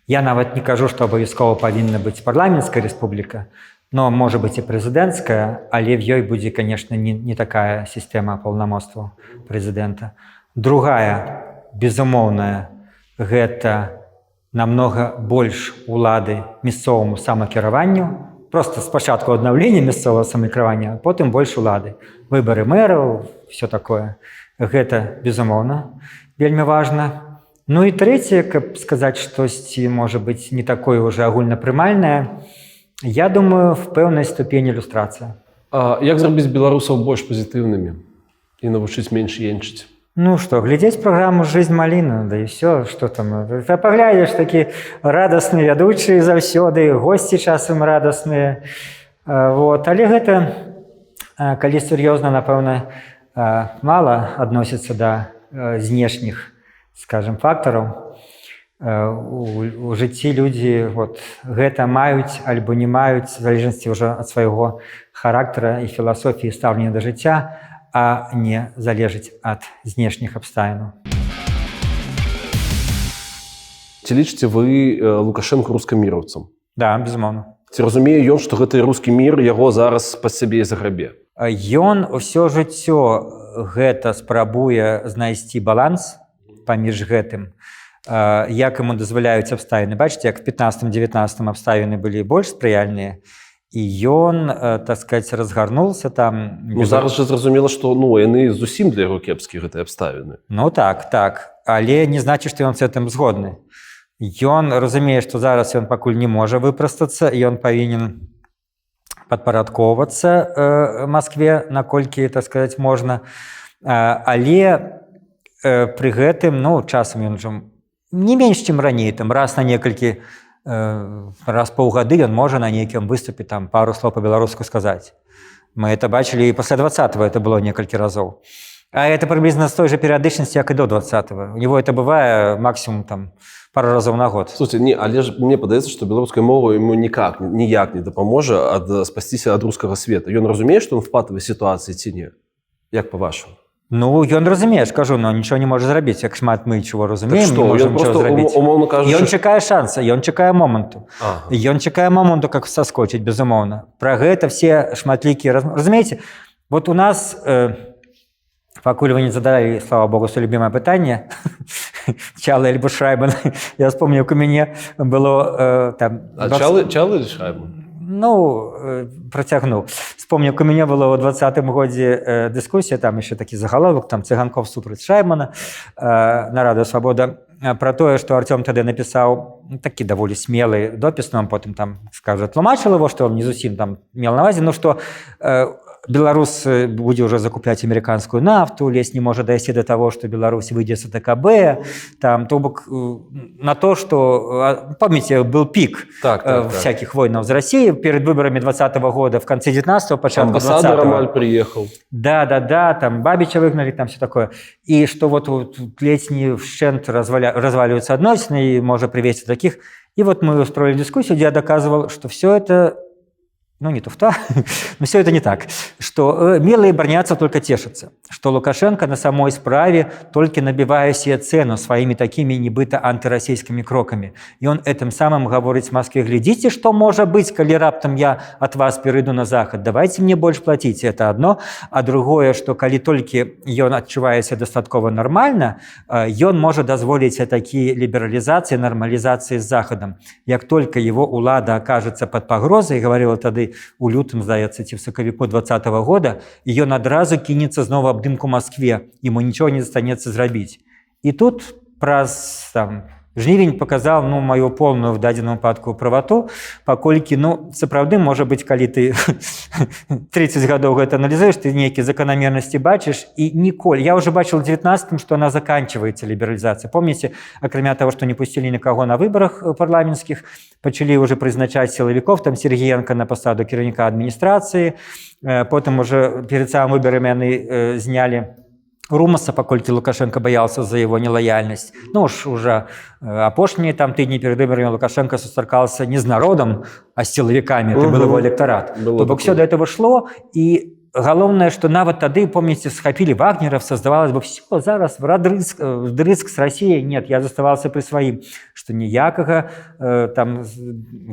Я нават не кажу, што абавязкова павінна быць парламенцкая рэспубліка, но можа быць і прэзідэнцкая, але в ёй будзе, канешне, не такая сістэма паўнамоцтваў прэзідэнта. Другая, безумоўная, гэта намнога больш улады мясцоваму самакіраванню. Просто спачатку аднаўлення мясцовага самакіравання, а потым больш улады. Выбары мэраў, все такое. Гэта, безумоўна, вельмі важна. Ну і трэцяе, каб сказаць штосьці, можа быць, не такое уже агульнапрымальнае, я думаю, в пэўнай ступені ілюстрацыя. Як зрабіць беларусаў больш пазітыўнымі і навучыць менш енчыць? Ну что, глядеть программу «Жизнь малина», да и все, что там. Ты поглядишь, такие радостные ведущие заўсёды, гости часам радостные. Вот. Але гэта, калі серьезно, напэўна, мало относится до знешних, скажем, факторов. У жыцці людзі вот, гэта маюць альбо не маюць, в залежнасці ўжо ад свайго характара і філасофіі стаўлення да жыцця, а не залежыць ад знешніх абставінаў. Ці лічыце вы Лукашенко рускаміраўцам? Да, безумоўна. Ці разумее ён, што гэты рускі мір яго зараз пад сябе заграбе? Ён усё жыццё гэта спрабуе знайсці баланс паміж гэтым, як яму дазваляюць абставіны. Бачыце, як в 15-19 абставіны былі больш спрыяльныя, і ён, так сказать, разгарнулся там. Ну, зараз же зразумела, што яны зусім для яго кепскія гэтыя абставіны. Ну так, але не значыць, што ён з гэтым згодны. Ён разумее, што зараз ён пакуль не можа выпрастацца, і ён павінен падпарадкоўвацца Маскве, наколькі, так сказать, можна. Але пры гэтым, ну, часам ён ужо не менш, чым раней, там раз на некалькі раз паўгады ён можа на нейкім выступе там пару слоў па-беларуску сказаць. Мы это бачылі і пасля 20-го это было некалькі разоў. А это приблизно с той же периодичностью, как и до 20-го. У него это бывает максимум там пару разоў на год. Слушайте, не, але ж мне падаецца, што беларуская мова ему ніяк не дапаможа спасціся ад рускага света. Ён разумее, што ён в патавай сітуацыі ці не? Як па-вашаму? Ну, ён разумее, ж кажу, но нічого не можа зрабіць, як шмат мы чего Так разумеем, што, не можам ён нічого просто зрабіць. умоўно кажучы... Ён чакае шанса, ён чакае моманту. Ага. Ён чакае моманту, как соскочить, безумоўна. Про гэта все шматлікія... Разумееце, вот у нас, пакуль вы не задали, слава богу, свое любимое пытанне, Чалы альбо Шрайбман, я вспомнил, у мяне было там... А 20... Чалы или Шрайбман? Ну, працягнуў. Вспомнил, у мяне было ў 20-м годзе дыскусія, там еще такі загаловак, там Цыганков супраць Шрайбмана на Радыё Свабода, про тое, што Артём тады напісаў такі даволі смелы допіс, нам потым там, скажу, тлумачыў его, што не зусім там мел на ўвазе, ну што Беларусь будзе ўжо закупляць амерыканскую нафту, лес не можа дайсці до того, што Беларусь выйдзе з АКБ, там, то бок на то, што, помните, был пик всяких войнов з Россией перед выборами 20-го года, в конце 19-го, початку 20-го. Амбассадор Амаль приехал. Да, там Бабича выгнали, там все такое. И что вот ледь не вщент разваливаются односины, и может привести таких. И вот мы устроили дискуссию, где я доказывал, что все это... Ну, не туфта, но все это не так, что милые бронятся только тешатся, что Лукашенко на самой справе только набивая себе цену своими такими небыто антироссийскими кроками. И он этим самым говорит в Москве: глядите, что может быть, коли раптом я от вас перейду на Заход, давайте мне больше платить, это одно. А другое, что коли только он отчувает себя достаточно нормально, он может дозволить себе такие либерализации, нормализации с Заходом. Как только его улада окажется под погрозой, говорила тогда у лютым, здаецца, ці в сакавіку 20-го года, і ён адразу кінецца зноў абдымку Москве, ему нічого не застанецца зрабіць. І тут праз там жнівень показал, ну, мою полную в дадзеным выпадку правату, паколькі, ну, сапраўды, можа быць, калі ты 30 гадоў гэта аналізуеш, ты нейкія закономерности бачыш, і ніколі. Я уже бачил в 19-м, что она заканчивается, либерализация. Помните, акрамя того, что не пустили никого на выборах парламентских, почали уже призначать силовиков, там Сергеенко на посаду кіраўніка адміністрацыі, потым уже перед самым выборами они зняли Румаса, паколькі Лукашенко боялся за его нелояльность. Ну уж уже апошние там тыдні перед выборами Лукашенко сустракался не с народом, а с силовиками. Это был его электорат. То бок все до этого шло, и галоўнае, што нават тады, помните, схапілі вагнеров, создавалось бы все, зараз вдрызг с Россией. Нет, я заставался при своим, что ніякага там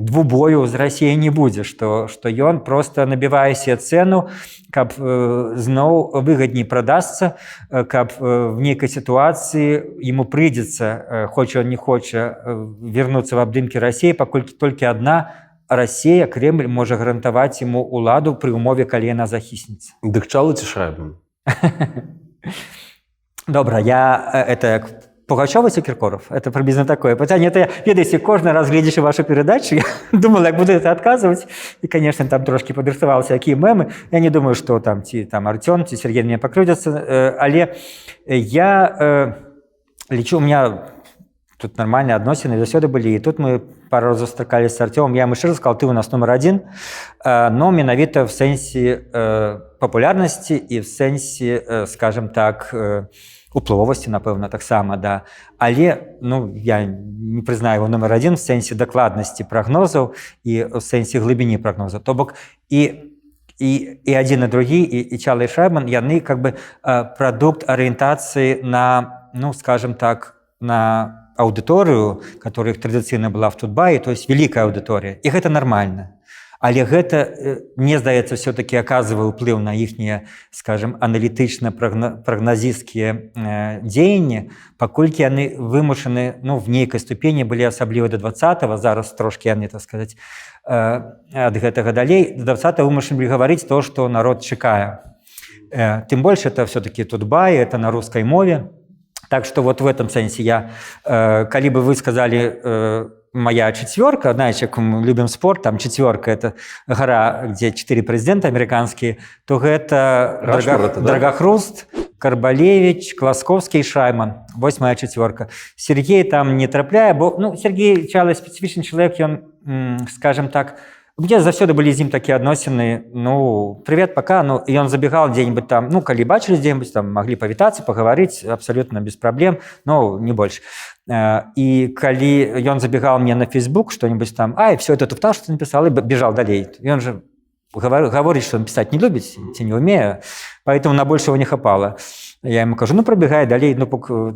двубою з Россией не будзе, что ён просто набівае себе цену, каб зноў выгодней продастся, каб в нейкай ситуации ему придется, хоча он не хоча, вернуться в абдымки России, паколькі только одна Россия, Кремль можа гарантаваць ему уладу при умове, калі яна захіснецца. Дык Чалы ці Шрайбман? Добра, это як Пугачёва ці Кіркоров? Это приблизно такое пытанне. Это, ведаеце, кожны раз гледзячы вашу передачу, я думал, як буду это отказывать. И, конечно, там трошки падрыхтаваў всякие мемы. Я не думаю, что там ці там Артём, ці Сергей мне покрудятся. Але я лічу, у меня тут нормальные адносіны заўсёды былі. І тут мы пару разоў сустракались с Артёмом. Я ему шчыра сказал, ты у нас номер 1, но менавіта в сэнсе популярности и в сэнсе, скажем так, уплывовасці, напэўна, таксама, да. Але, ну, я не прызнаю его номер 1 в сэнсе дакладнасці прагнозаў і в сэнсе глыбіні прагнозаў. То бок і адзін і другі, і Чалы і Шрайбман, яны как бы прадукт арыентацыі на, ну, скажем так, на аудыторыю, которая традыцыйна была в Тутбае, то есть великая аудытория. І гэта нормально. Але гэта, мне здаецца, все-таки аказвае ўплыў на іхнія, скажем, аналітычна-прагназісцкія дзеянні, паколькі яны вымушаны, ну, в нейкай ступені былі асабліва до 20-го, зараз трошки яны, так сказать, ад гэтага далей, до 20-го вымушаны былі гаварыць то, што народ чакае. Тым больш, это все-таки Тутбай, это на рускай мове. Так что вот в этом сенсе я, коли бы вы сказали моя четверка, знаете, как мы любим спорт, там четверка, это гора, где 4 президента американские, то это Драгохруст, Карбалевич, Класковский и Шрайбман. 8 моя четверка. Сергей там не трапляе, бо, ну, Сергей Чалы специфичный человек, он, скажем так, где заўсёды былі з ім такія адносіны, ну, привет, пока, ну, и он забегал где-нибудь там, ну, калі бачились где-нибудь, там, могли повитаться, поговорить, абсолютно без проблем, но не больше. И калі он забегал мне на Facebook, что-нибудь там, все, это туфта, что написал, и бежал далей. И он же говорит, что он писать не любит, не умею, поэтому на большего не хапало. Я ему кажу, ну прабегай далей, ну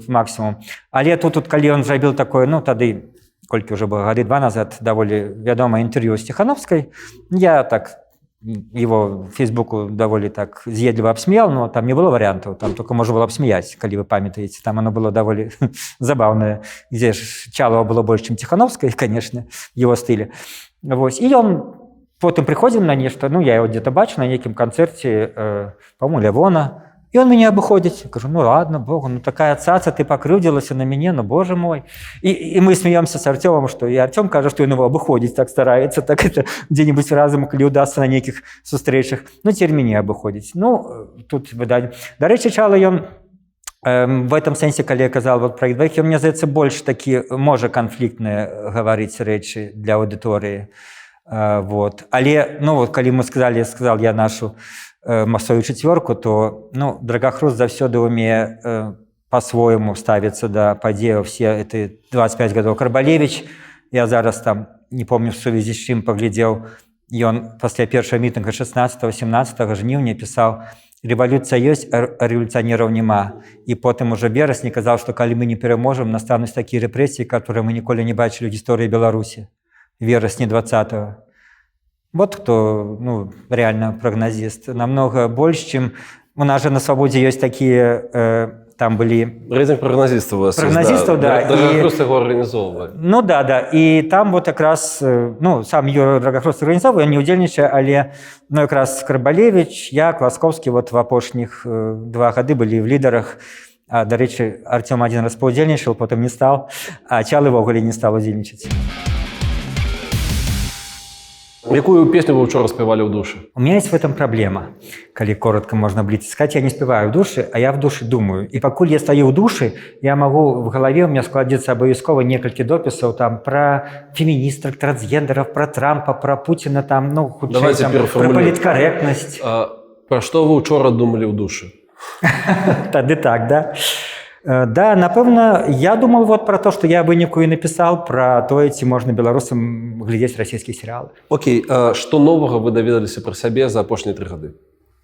максимум. Але тут калі ён зрабіў такое, ну тады колькі ўжо было гады 2 назад даволі вядомае інтэрв'ю з Тихановскай, я так его в Фейсбуку довольно так з'едліва обсмеял, но там не было вариантов, там только можно было обсмеять, коли вы памятаете, там оно было довольно забавное, где Чалова было больше, чем Тихановская, конечно, в его стиле. Вот. И он потом приходил на нечто, ну я его где-то бачу на неким концерте, по-моему, Левона, и он меня обыходит. Я говорю, ну ладно, Богу, ну такая цаца, ты покрывдилась на меня, ну боже мой. И мы смеемся с Артемом, что и Артем кажется, что он его обыходит, так старается, так это где-нибудь разом, коли удастся на неких встречах, ну теперь меня обыходить. Ну, тут, видать. До речі, Чало, он в этом сенсе, коли я казал вот про двоих, мне здається, больше таки може конфликтные говорить речи для аудитории. Вот. Але, ну вот, коли мы сказал я нашу масовую четверку, то, ну, Драгахрус заўсёды умее по-своему ставиться до падзеяў. Все это 25 гадоў. Карбалевич, я зараз там, не помню, в сувязі з чым паглядзеў, ён пасля першага мітынга 16-17 жніўня пісаў: «Рэвалюцыя ёсць, а рэвалюцыянераў няма». І потым уже верасні казаў, што калі мы не пераможам, настануць такія рэпрэсіі, которые мы ніколі не бачылі ў гісторыі Беларусі. Верасні 20-го. Вот кто, ну, реально прогнозист. Намного больше, чем... У нас же на «Свободе» есть такие... Там были... Рейтинг прогнозистов у вас прогнозистов, есть, да. Драгохрус его организовывали. Ну да, да. И там вот как раз... Ну, сам Юра Драгохрус организовывал, я не удельничаю, але... Ну, как раз Карбалевич, я, Квасковский, вот в апошніх 2 гады были в лидерах. А, до речи, Артем один раз поудельничал, потом не стал, а Чалы вогуле не стал удельничать. Якую песню вы вчора спевали в душе? У меня есть в этом проблема, коли коротко можно блиц сказать. Я не спеваю в душе, а я в душе думаю. И покуль я стою в душе, я могу в голове, у меня складется обовязково несколько дописов там про феминисток, трансгендеров, про Трампа, про Путина, там, ну, Давайте там, про политкорректность. Про что вы вчора думали в душе? Тады так, да? Да, напэўна, я думал вот про то, что я выніку і написал про то, ці можна беларусам глядзець расійскія серыялы. Окей, што новага вы даведаліся пра сябе за апошнія 3 гады?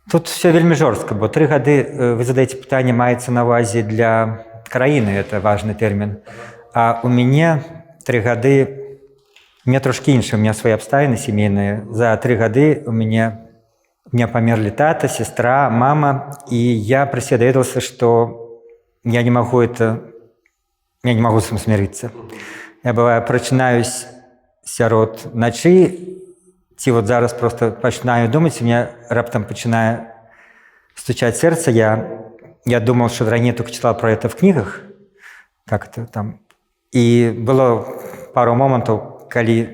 Тут все вельмі жорстка, бо 3 гады, вы задаеце пытанне, маецца на ўвазе для краіны, это важны тэрмін. А у мяне 3 гады, у меня трошки іншыя, у меня свои абставіны сямейныя. За 3 гады у меня памерлі тата, сестра, мама, і я пра себе даведался, что я не могу с этим смириться. Я, бываю, прачынаюсь сярод начы, ці вот зараз просто пачынаю думаць, у меня раптам пачынае стучать сердце. Я думал, что ранее только читал про это в книгах, как это там. И было пару моментов, калі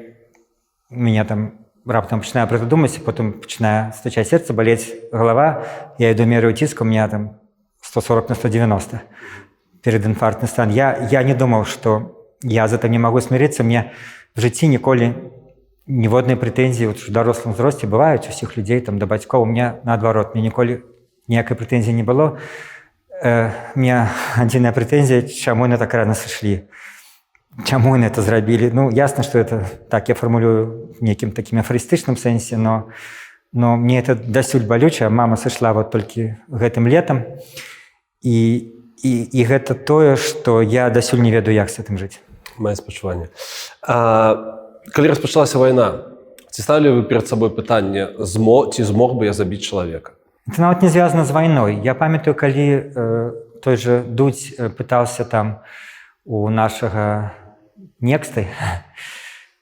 меня там раптам пачынаю про это думаць, потом пачынае стучать сердце, болеть голова, я иду меряю тиск, у меня там 140 на 190 перед инфарктный стан. Я не думал, что я за это не могу смириться. Мне в житті ніколі ніводнай прэтэнзіі вот, в дарослым узросце бываюць у всех людей там, до бацькоў. У меня наадварот, мне ніколі ніякай прэтэнзіі не было. У меня адзіная прэтэнзія, чаму яны так рано сышлі. Чаму яны это зрабілі? Ну, ясно, что это так я фармулюю в некім такім афарыстычным сэнсе, но мне это дасюль балюча. Мама сышла вот толькі гэтым летом. І гэта тое, што я дасюль не ведаю, як з гэтым жыць. Мае спачуванне. Калі распачалася вайна, ці ставілі вы перад сабой пытанне, ці змог бы я забіць чалавека? Это нават не звязана з вайной. Я памятаю, калі той же Дудь пытаўся там у нашага Нексты,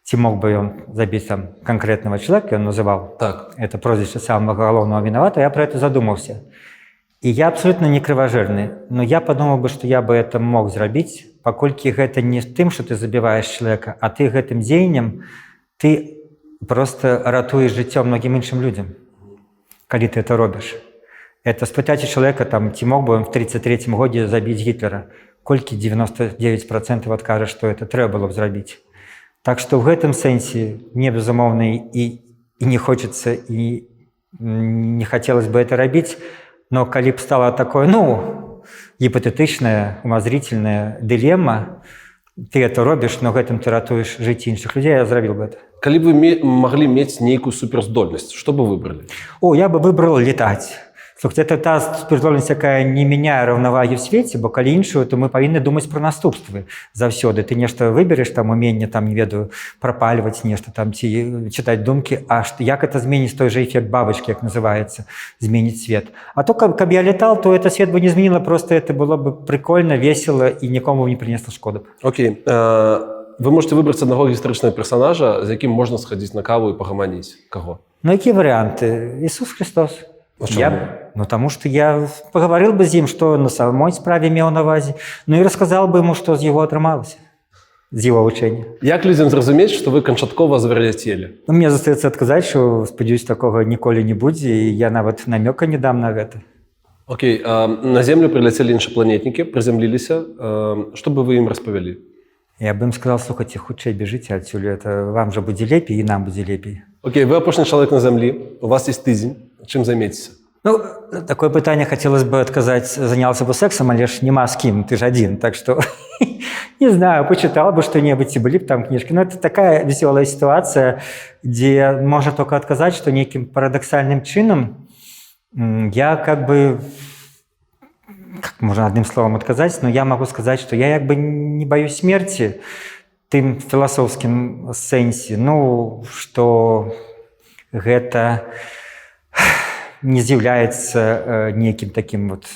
ці мог бы ён забіць там конкретного человека, он называл так. Это прозвище самого головного виновата, я про это задумался. И я абсолютно не крыважэрны, но я подумал бы, что я бы это мог зрабіць, паколькі гэта не тым, что ты забіваеш человека, а ты гэтым дзеяннем ты просто ратуеш жыццё многим іншым людям, калі ты это робіш. Это спытайце человека, там, ці мог бы он в 33-м годзе забіць Гітлера, колькі 99% адкажа, что это трэба было б зрабіць. Так что в гэтым сэнсе мне, безумоўна, и не хочется, и не хотелось бы это рабіць, но калі б стала такое, ну, гипотетычная, умозрительная дилемма, ты это робіш, но гэтым ты ратуеш жыцці іншых людей, я зрабіў бы это. Калі б вы маглі мець нейкую суперздольнасць, што бы выбралі? Я бы выбрал летать. Слухайте, это та суперздольнасць, якая не мяняе раўнавагі ў свеце, бо калі іншую, то мы павінны думаць пра наступствы заўсёды. Ты нешта выбереш, там уменне, там, не ведаю, прапальваць нешта, там, ці чытаць думкі, а як это зменіць той же эфект бабочки, як называецца, зменіць свет. А то, каб я летал, то это свет бы не зменило, просто это было бы прикольно, весело и никому не принесло шкоду. Окей. Вы можете выбраць аднаго гістарычнага персонажа, з якім можна схадзіць на каву і пагаманіць. Каго? Ну, какие варианты? Иисус Христос. Потому что я поговорил бы с ним, что на самой справе имел на увазе, ну и рассказал бы ему, что из его атрымалось, з его учения. Як людям зразумець, што вы канчаткова звяр'яцелі? Ну, мне застаецца адказаць, што, спадзяюсь, такога ніколі не будзе, і я нават намёка не дам на гэта. Окей. На Землю прыляцелі іншапланетнікі, прызямліліся. Што бы вы ім распавялі? Я бы им сказал, слухайте, хутчэй бежите отсюда, это вам же будзе лепей, и нам будзе лепей. Окей, вы апошні чалавек на Зямлі, у вас есть тыдзень, чым займецеся? Ну, такое пытанне хотелось бы отказать, занялся бы сексом, але ж нема с кем, ты же один, так что, не знаю, почитал бы что-нибудь, и были бы там книжки. Но это такая веселая ситуация, где можно только отказать, что неким парадоксальным чином я как бы, как можно одним словом отказать, но я могу сказать, что я как бы не боюсь смерти, тым философским сенсе, ну, что это не з'яўляецца неким таким вот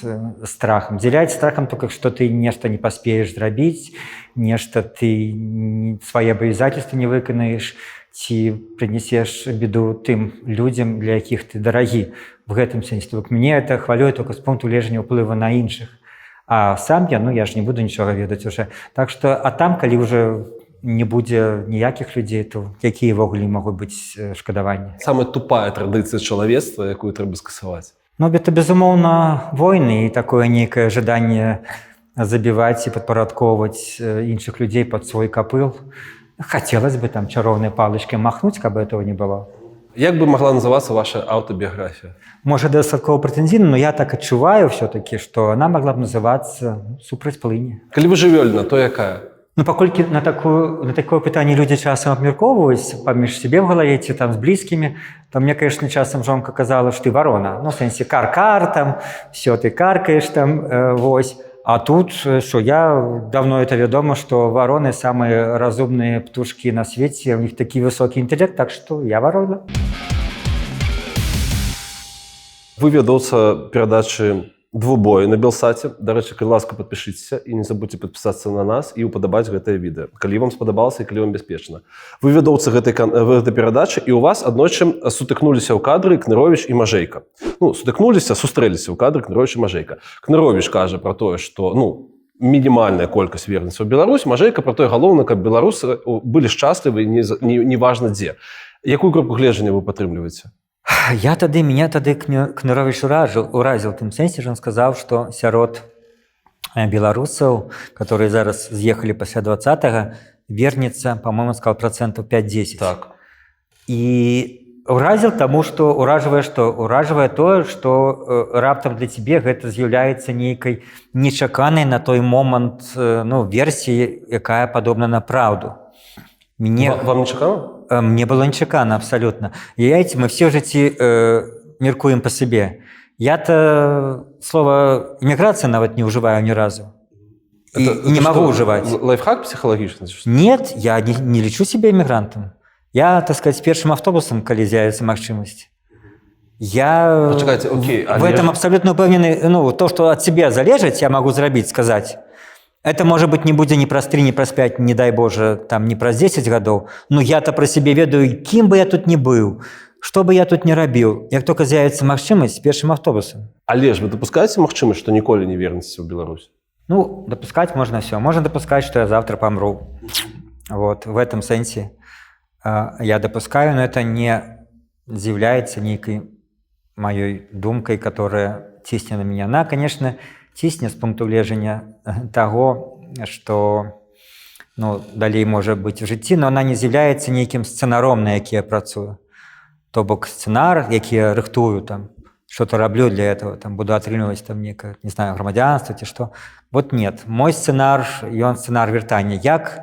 страхом. З'яўляецца страхом только, что ты нешта не паспееш зрабіць, нешта ты свои обязательства не выканаеш, ці принесешь беду тым людям, для якіх ты дарагі. В гэтым сенсе. Мне это хвалюе только с пункту гледжання ўплыву на іншых. А сам я, ну я ж не буду нічога ведаць уже. Так что, а там, калі уже не будзе ніякіх людзей, то якія ўвогуле могуць быць шкадаванні? Самая тупая традыцыя чалавецтва, якую трэба скасаваць? Ну, это, безумоўна, войны і такое нейкае жаданне забіваць і падпарадкоўваць іншых людзей пад свой капыл. Хотелось бы там чароўнай палачкай махнуць, каб этого не было. Як бы могла называться ваша аўтабіяграфія? Может, дастаткова претензійна, но я так адчуваю все-таки, что она могла бы называться «Супраць плыні». Калі вы жывёльна, то якая? Ну, паколькі на такое пытанне людзі часам абмяркоўваюць паміж сябе в галаве ці там з блізкімі, то мне, конечно, часам жонка казала, што ты варона. Ну, в сэнсе кар-кар там, все, ты каркаеш там, вось. А тут, что я давно это вядома, что вороны самые разумные птушки на свете, у них такие высокий интеллект, так что я ворона. Вы вядоўца перадачы «Двубой» на Белсаце. Дарэчы, калі ласка, падпішыцеся і не забудьце падпісацца на нас і ўпадабаць гэтае відэа, калі вам спадабалася і калі вам бяспечна. Вы вядоўца гэтай перадачы, і у вас аднойчы сутыкнуліся ў кадры Кныровіч і Мажэйка. Ну, сутыкнуліся, сустрэліся ў кадры Кныровіч і Мажэйка. Кныровіч кажа пра тое, што, ну, мінімальная колькасць вернецца ў Беларусь, Мажэйка пра тое, галоўна, каб беларусы былі шчаслівы, неважна дзе. Якую кропку гледжання вы падтрымліваеце? Меня тады Кныровіч уразил в тым сэнсе, что он сказал, что сярод беларусаў, которые зараз з'ехалі пасля 20-го, вернется, по-моему, сказал, 5-10%. Так. И уразил тому, что уражвае тое, что раптам для тебе гэта з'яўляецца нейкай нечаканай на той момант, ну, версіі, якая падобна на праўду. Вам не чакана? Мне было нечакано абсолютно. И мы все в житті меркуем по себе. Я-то слово «иммиграция» нават не уживаю ни разу. И не могу уживать. Лайфхак психологичный? Нет, я не лечу себя иммигрантом. Я, так сказать, с первым автобусом, калі з'явится магчымасць. Я Почекайте, окей, в этом абсолютно упэўнены. Ну, то, что от себя залежыць, я могу зрабіць, сказать. Это, может быть, не будзе ни праз 3, ни праз 5, не дай Боже, там, не праз 10 гадоў, но я-то про себе ведаю, кім бы я тут не быў, што бы я тут не рабіў, як только з'явіцца магчымасць з першым автобусом. Але ж вы дапускаеце магчымасць, што ніколі не вернецеся ў Беларусь? Ну, допускать можно все. Можно допускать, что я завтра помру. Вот, в этом сенсе я допускаю, но это не является некой моей думкой, которая цісне на меня. Она, конечно, цісне з пункту гледжання того, что, ну, далей может быть в житті, но она не з'являецца нейкім сцэнаром, на які я працую. То бок сцэнар, які я рыхтую, там, что-то раблю для этого, там, буду атрымліваць там некое, не знаю, грамадзянство ці што. Вот нет. Мой сцэнар, ён сцэнар вяртання. Як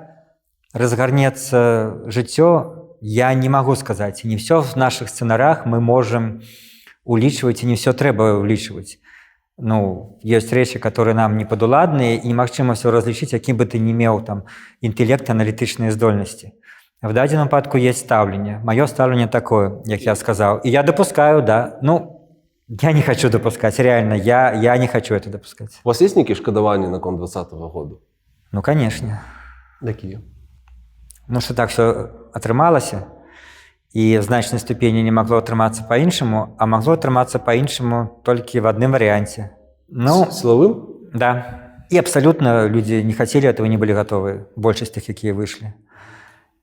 разгарнецца жыццё, я не могу сказать. И не все в наших сценарах мы можем улічваць, і не все трэба улічваць. Ну, ёсць рэчы, которые нам не падуладныя, і немагчыма все разлічыць, якім бы ты не меў там інтэлект, аналітычныя здольнасці. В дадзеным выпадку есть стаўленне. Маё стаўленне такое, як я сказаў. І я допускаю, да. Ну, я не хочу допускать, реально, я не хочу это допускать. У вас есть нейкія шкадаванні наконт 2020 году? Ну, конечно. Якія? Ну, что так все атрымалася, і в значнай ступені не магло атрымацца па-іншаму, а магло атрымацца па-іншаму толькі в адным варыянце. Ну, Сілавым? да. І абсалютна людзі не хацелі этого, не былі гатовы. Большасць тых, якія выйшлі.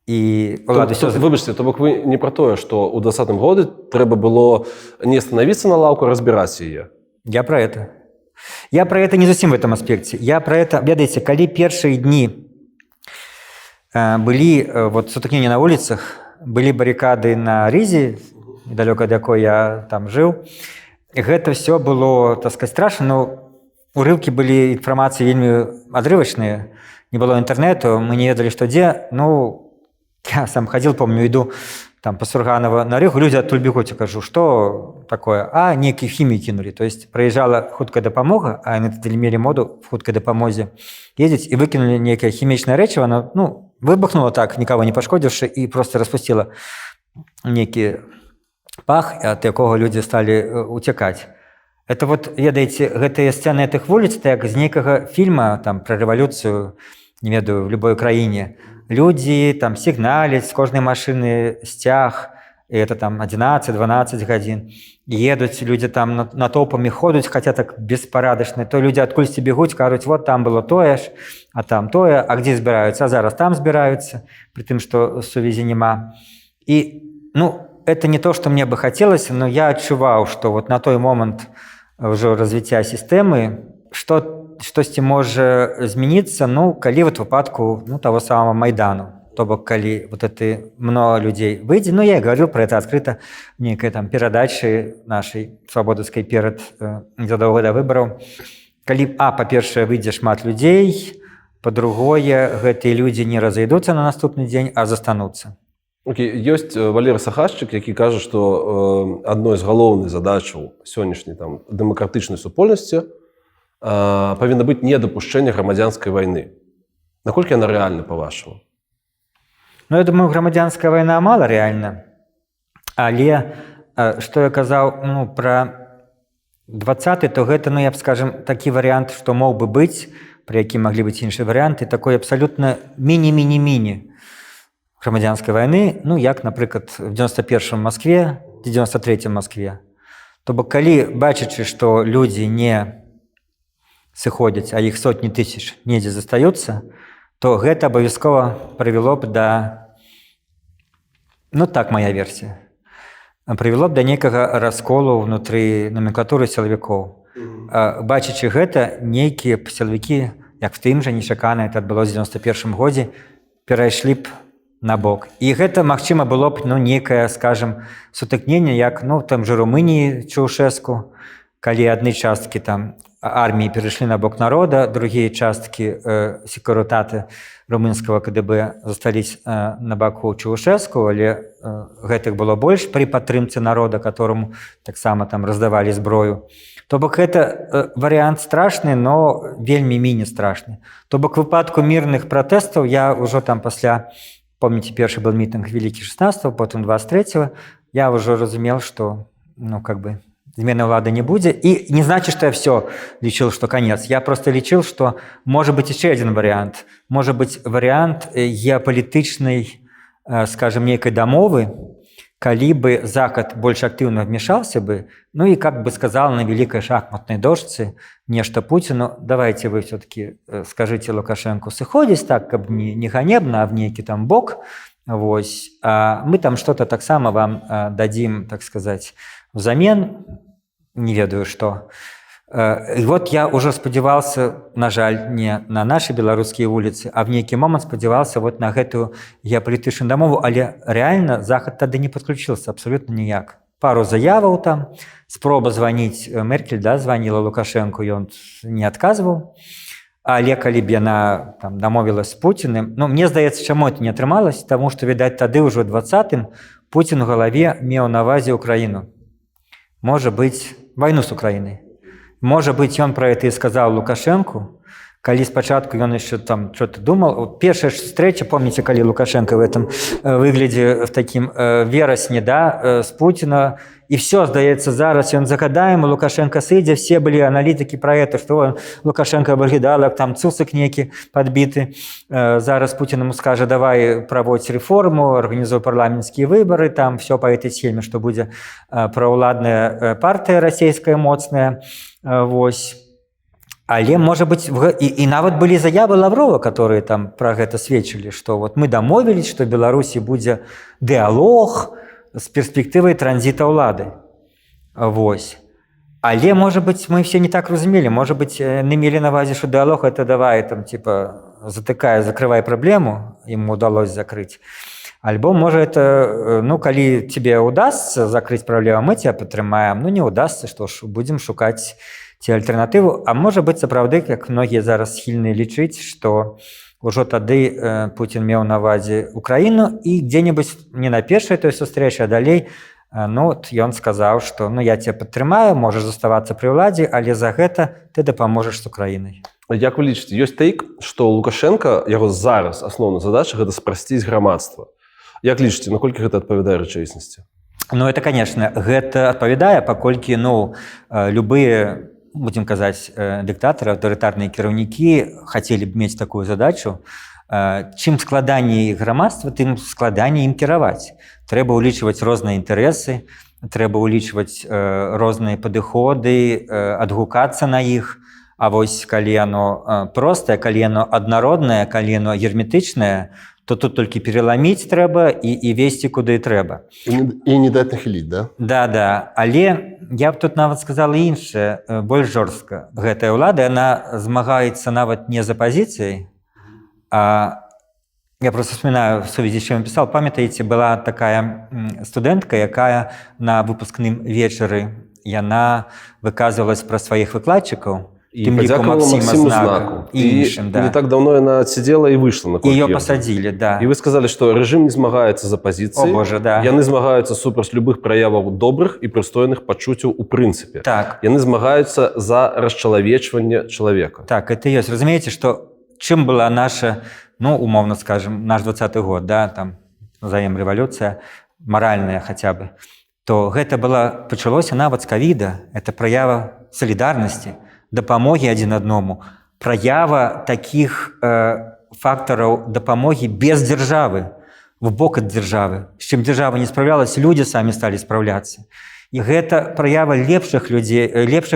І улады Выбачце, то бок вы не пра тое, што ў 2020 годзе трэба было не становіцца на лаўку, а разбіраць яе. Я про это. Я про это не зусім в этом аспекце. Я про это, ведаеце, калі першыя дні былі вот сутыкнення на вуліцах, былі барыкады на Рызе, недалёка ад якой я там жыў, гэта все было, так сказать, страшна, но урыўкі былі інфармацыі вельмі адрывачныя, не было інтэрнэту, мы не ведалі, што дзе. Ну, я сам ходил, помню, иду там по Сурганова на Рыгу, люди оттуль бегут, я кажу, что такое? А, некие химии кинули. То есть проезжала хуткая дапамога, а они тогда имели моду в хуткой дапамозе ездить, и выкинули некое химичное речиво, оно, ну, выбухнуло так, никого не пошкодивши, и просто распустило некий пах, от якого люди стали утекать. Это вот, ведаеце, гэтыя сцены этих вуліц, так з нейкага фільма там про рэвалюцыю, не ведаю, в любой краіне. Людзі там сігналяць з кожнай машыны сцяг, і это там 11-12 гадзін. Едуць, людзі там натоўпамі ходуць, хаця так беспарадачна. То людзі адкульсьці бегуць, кажуць, вот там было тое ж, а там тое, а дзе збіраюцца? А зараз там збіраюцца, пры тым, што сувязі няма. І, ну, это не то, што мне бы хацелася, но я адчуваў, што вот на той момант ўжо развіцця сістэмы, штосьці можа змяніцца, ну, калі вот выпадку, ну, того самого Майдану. То бок, калі вот это много людей выйдзе, ну, я и говорил про это открыто в некой там перадачы нашей свабодаўскай перад незадоўга да выбараў. Калі, па-першае, выйдзе шмат людзей, па-другое, гэтыя людзі не разойдуцца на наступны дзень, а застануцца. Окей, ёсць Валерый Сахашчык, які кажа, што адной з галоўных задачаў сённяшняй там дэмакратычнай супольнасці павінна быць недапушчэнне грамадзянскай вайны. Наколькі яна рэальна, па-вашаму? Ну, я думаю, грамадзянская вайна мала рэальна. Але, што я казаў, ну, пра 20-й, то гэта, ну, я б, скажем, такі варыянт, што мог бы быць, пры які маглі быць іншыя варыянты, такой абсалютна міні-міні-міні грамадзянскай вайны, ну, як, напрыклад, в 91-м Москве, 93-м Москве. То бок, калі бачачы, што людзі не сыходзяць, а іх сотні тысяч недзе застаюцца, то гэта абавязкова прывяло б да, ну, так моя версія, прывяло б да нейкага расколу ўнутры номенклатуры сілавікоў. Бачачы гэта, нейкія сілавікі, як в тым жа нечакана, это адбылося ў 91-м годзе, перайшлі б на бок. І гэта, магчыма, было б, ну, некае, скажем, сутыкненне, як, ну, там же Румыніі Чаўшэску, калі адны часткі там арміі перайшлі на бок народа, другія часткі секурытаты румынскага КДБ застались на баку Чаўшэску, але гэтых было больш пры падтрымцы народа, которому таксама там раздавалі зброю. То бок гэта варыянт страшны, но вельмі міні страшны. То бок выпадку мірных пратэстаў я ўжо там пасля, помните, першы был мітынг Вялікі 16-го, потым 23-го, я ўжо разумел, што, ну, как бы, змены ўлады не будзе. І не значит, что я все лічыў, что конец. Я просто лічыў, что может быть еще один вариант. Может быть вариант геапалітычнай, скажем, нейкай дамовы, калі бы Захад больше актыўна вмешался бы, ну и как бы сказал на великой шахматной дошцы нешта Путину, давайте вы все-таки скажите Лукашенко сыходзіць так, каб не ганебна, а в нейкі там бок, вось, а мы там что-то таксама вам дадим, так сказать, взамен, не ведаю што. І вот я ўжо спадзяваўся, на жаль, не на нашы беларускія вуліцы, а в нейкі момант спадзяваўся вот на гэтую геапалітычную дамову, але рэальна Захад тады не падключыўся абсалютна ніяк. Пару заяваў там, спроба званіць Меркель, да, званіла Лукашенку, ён не адказваў. Але калі б яна там дамовілася з Пуціным, ну, мне здаецца, чаму это не атрымалася, таму што, відаць, тады ўжо 20-м Пуцін у галаве меў на ўвазе Украіну. можа быць вайну з Украінай. Можа быць, ён пра гэта і сказаў Лукашэнку, калі спачатку ён яшчэ там что-то думал. Першая встреча, помните, калі Лукашенко в этом выглядзе в такім верасні, да, з Путіна, і все, здаецца, зараз ён загадаем, Лукашенко сыдзе, все былі аналітыкі пра гэта, што Лукашенко выглядала, там цусак нейкі падбіты. Зараз Путін ему скажа, давай праводзь рэформу, арганізуй парламенцкія выбары, там все па этой схеме, што будзе праўладная партыя расійская моцная. Вось. Але, можа быць, і нават былі заявы Лаврова, которые там пра гэта сведчылі, што вот мы дамовілись, што Беларусі будзе дыалог з перспектывай транзіта ўлады. Вось. Але, можа быць, мы все не так разумелі. Можа быць, не мелі на ўвазе, што дыалог это давай, там, типа, затыкай, закрывай праблему, ему удалось закрыть. Альбо, можа, это, ну, калі тебе удастся закрыть праблему, мы тебя падтрымаем. Ну, не удастся, што ж, будзем шукаць ці альтэрнатыву. А можа быць, сапраўды, як многія зараз схільныя лічыць, што ўжо тады Путін меў на ўвазе Украіну, і дзе-небудзь не на першай той сустрэчы, а далей, ну, от ён сказаў, што ну, я тебя падтрымаю, можаш заставацца пры ўладзе, але за гэта ты дапаможаш з Украінай. Як вы лічыце, ёсць тэйк, што Лукашенко, яго зараз асноўная задача гэта спрасціць грамадства. Як лічыце, наколькі гэта адпавядае рэчаіснасці? Ну, это, конечно, гэта адпавядае, паколькі, ну, любыя, будем казаць, дыктатары, аўтарытарныя кіраўнікі хацелі б мець такую задачу. Чым складаней грамадства, тым складаней ім кіраваць. Трэба ўлічваць розныя інтарэсы, трэба ўлічваць розныя падыходы, адгукацца на іх. А вось калі яно простае, калі яно аднароднае, калі яно герметычнае, то тут толькі переламіць трэба і весці куды трэба. І не даць нахіліць, да? Да. Але я б тут нават сказала іншае, больш жорстка. Гэтая ўлада, яна змагаецца нават не за пазіцыяй, а я просто вспоминаю, в сувязі з чым пісаў, памятаеце, была такая студэнтка, якая на выпускным вечары яна выказвалась пра сваіх выкладчыкаў, І падзякувала Максиму Знаку. І іншым, да. Не так давно яна сидела і вийшла на Ее посадили, да. І ви сказали, що режим не змагається за позиції. О, Боже, да. Яны змагаються супроць любых прояваў добрых і прыстойных пачуццяў у прынцыпе. Так. Яны змагаюцца за расчалавечванне чалавека. Так, это ёсць. Разумееце, што чым была наша, ну, умовно скажем, наш 20-й год, да, там, назовем рэвалюцыя, маральная хаця бы, то гэта было, пачалося нават з ковіда. Это праява солідарнасці, дапамогі адзін адному, праява такіх фактараў дапамогі без дзяржавы, в бок ад дзяржавы. З чым дзяржава не справлялась, людзі самі сталі спраўляцца. І гэта праява лепшых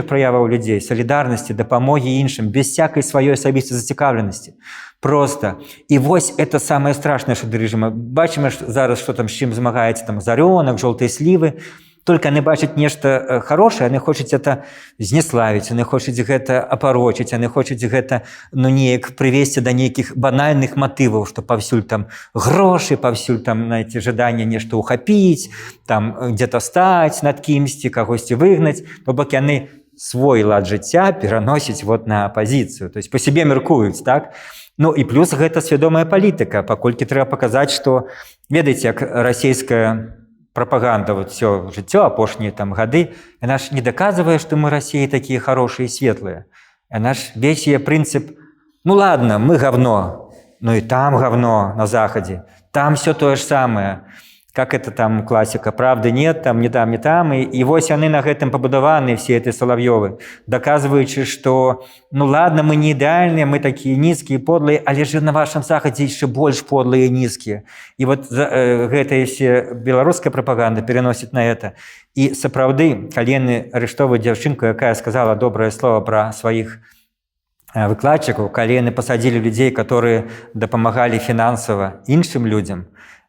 праяваў людзей, солідарнасці, дапамогі іншым, без всякай сваёй асабістай зацікаўленасці. Просто. І вось это самае страшнае, што да рэжыма. Бачым зараз, што там з чым змагаецца, там, Зарёнак, жоўтыя слівы. Только яны бачаць нешта хорошае, яны хочуць это знеславіць, яны хочуць гэта апарочыць, яны хочуць гэта, ну, неяк прывесці да нейкіх банальных матываў, што паўсюль там грошы, паўсюль там, знаете, жаданне нешта ухапіць, там где-то стаць над кімсьці, кагосьці выгнаць, то бок яны свой лад жыцця пераносяць вот на апазіцыю, то есть по себе меркуюць, так? Ну і плюс гэта свядомая палітыка, паколькі трэба паказаць, што, ведаеце, як расійская пропаганда вот все жыццё, апошнія там гады, яна ж не доказывае, што мы России такие хорошие и светлые. Яна ж весь яе прынцып, ну ладно, мы говно, но и там говно на Заходе, там все то же самое. Как это там классика, правды нет, там, не там, не там. И вось яны на гэтым пабудаваны, все эти Соловьёвы, доказываючы, что, ну ладно, мы не идеальные, мы такие низкие, подлые, але же на вашем Заходе еще больше подлые и низкие. И вот гэтая все беларуская пропаганда переносит на это. И сапраўды, калі яны арыштоўваюць дзяўчынку, якая сказала доброе слово про своих выкладчыкаў, калі яны посадили людей, которые дапамагалі фінансава іншым людям,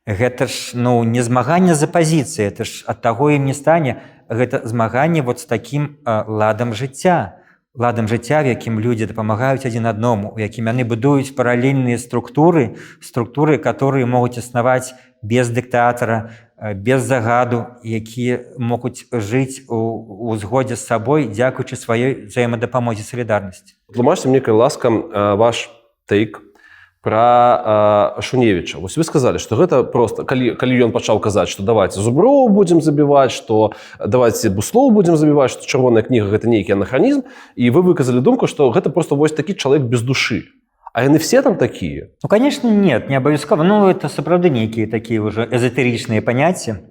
гэта ж, ну, не змаганне за пазіцыі, это ж ад таго ім не стане, гэта змаганне вот з такім ладам жыцця, в якім людзі дапамагаюць адзін адному, у якім яны будуюць паралельныя структуры, которые могуць існаваць без дыктатара, без загаду, якія могуць жыць у згодзе з сабой, дзякуючы сваёй взаемадапамозе, салідарнасці. Тлумачце мне, калі ласка, ваш тейк Пра Шуневіча. Вось вы сказалі, што гэта проста калі ён пачаў казаць, што давайте зуброў будзем забіваць, што давайте буслоў будзем забіваць, што чырвоная кніга гэта нейкі анахранізм, і вы выказалі думку, што гэта просто вось такі чалавек без душы. А яны все там такія? Ну, конечно, нет, не обовязково. Ну, это сапраўды некие такие уже эзотеричные понятия,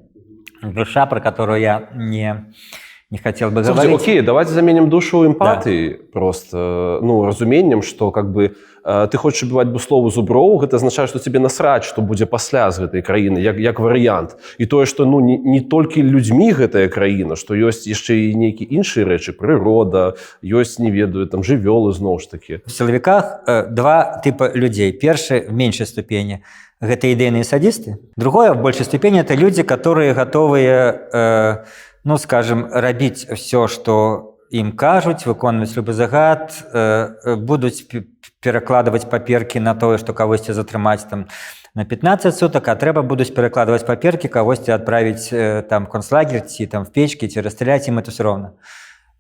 душа, про которую я не хотел бы говорить. Окей, давайте заменим душу эмпатыі, просто, ну, разуменнем, што как бы ты хочаш убіваць буслоў і зуброў, гэта азначае, што тебе насраць, што будзе пасля з гэтай краіны, як варыянт. І тое, што ну, не толькі людзьмі гэтая краіна, што ёсць яшчэ і нейкія іншыя рэчы, прырода, ёсць, не ведаю, там жывёлы зноў ж такі. В силовиках два типа людей. Первый в меньшей ступени – это идейные садисты. Другое в большей ступени – это люди, которые готовы, ну, скажем, робить все, что им кажуть, выконваць любы загад, будуць перакладваць паперкі на тое, што кагосьці затрымаць там на 15 суток, а трэба будуць перакладваць паперкі, кагосьці адправіць там концлагер ці там в печкі, ці расстраляць, ім это все роўна.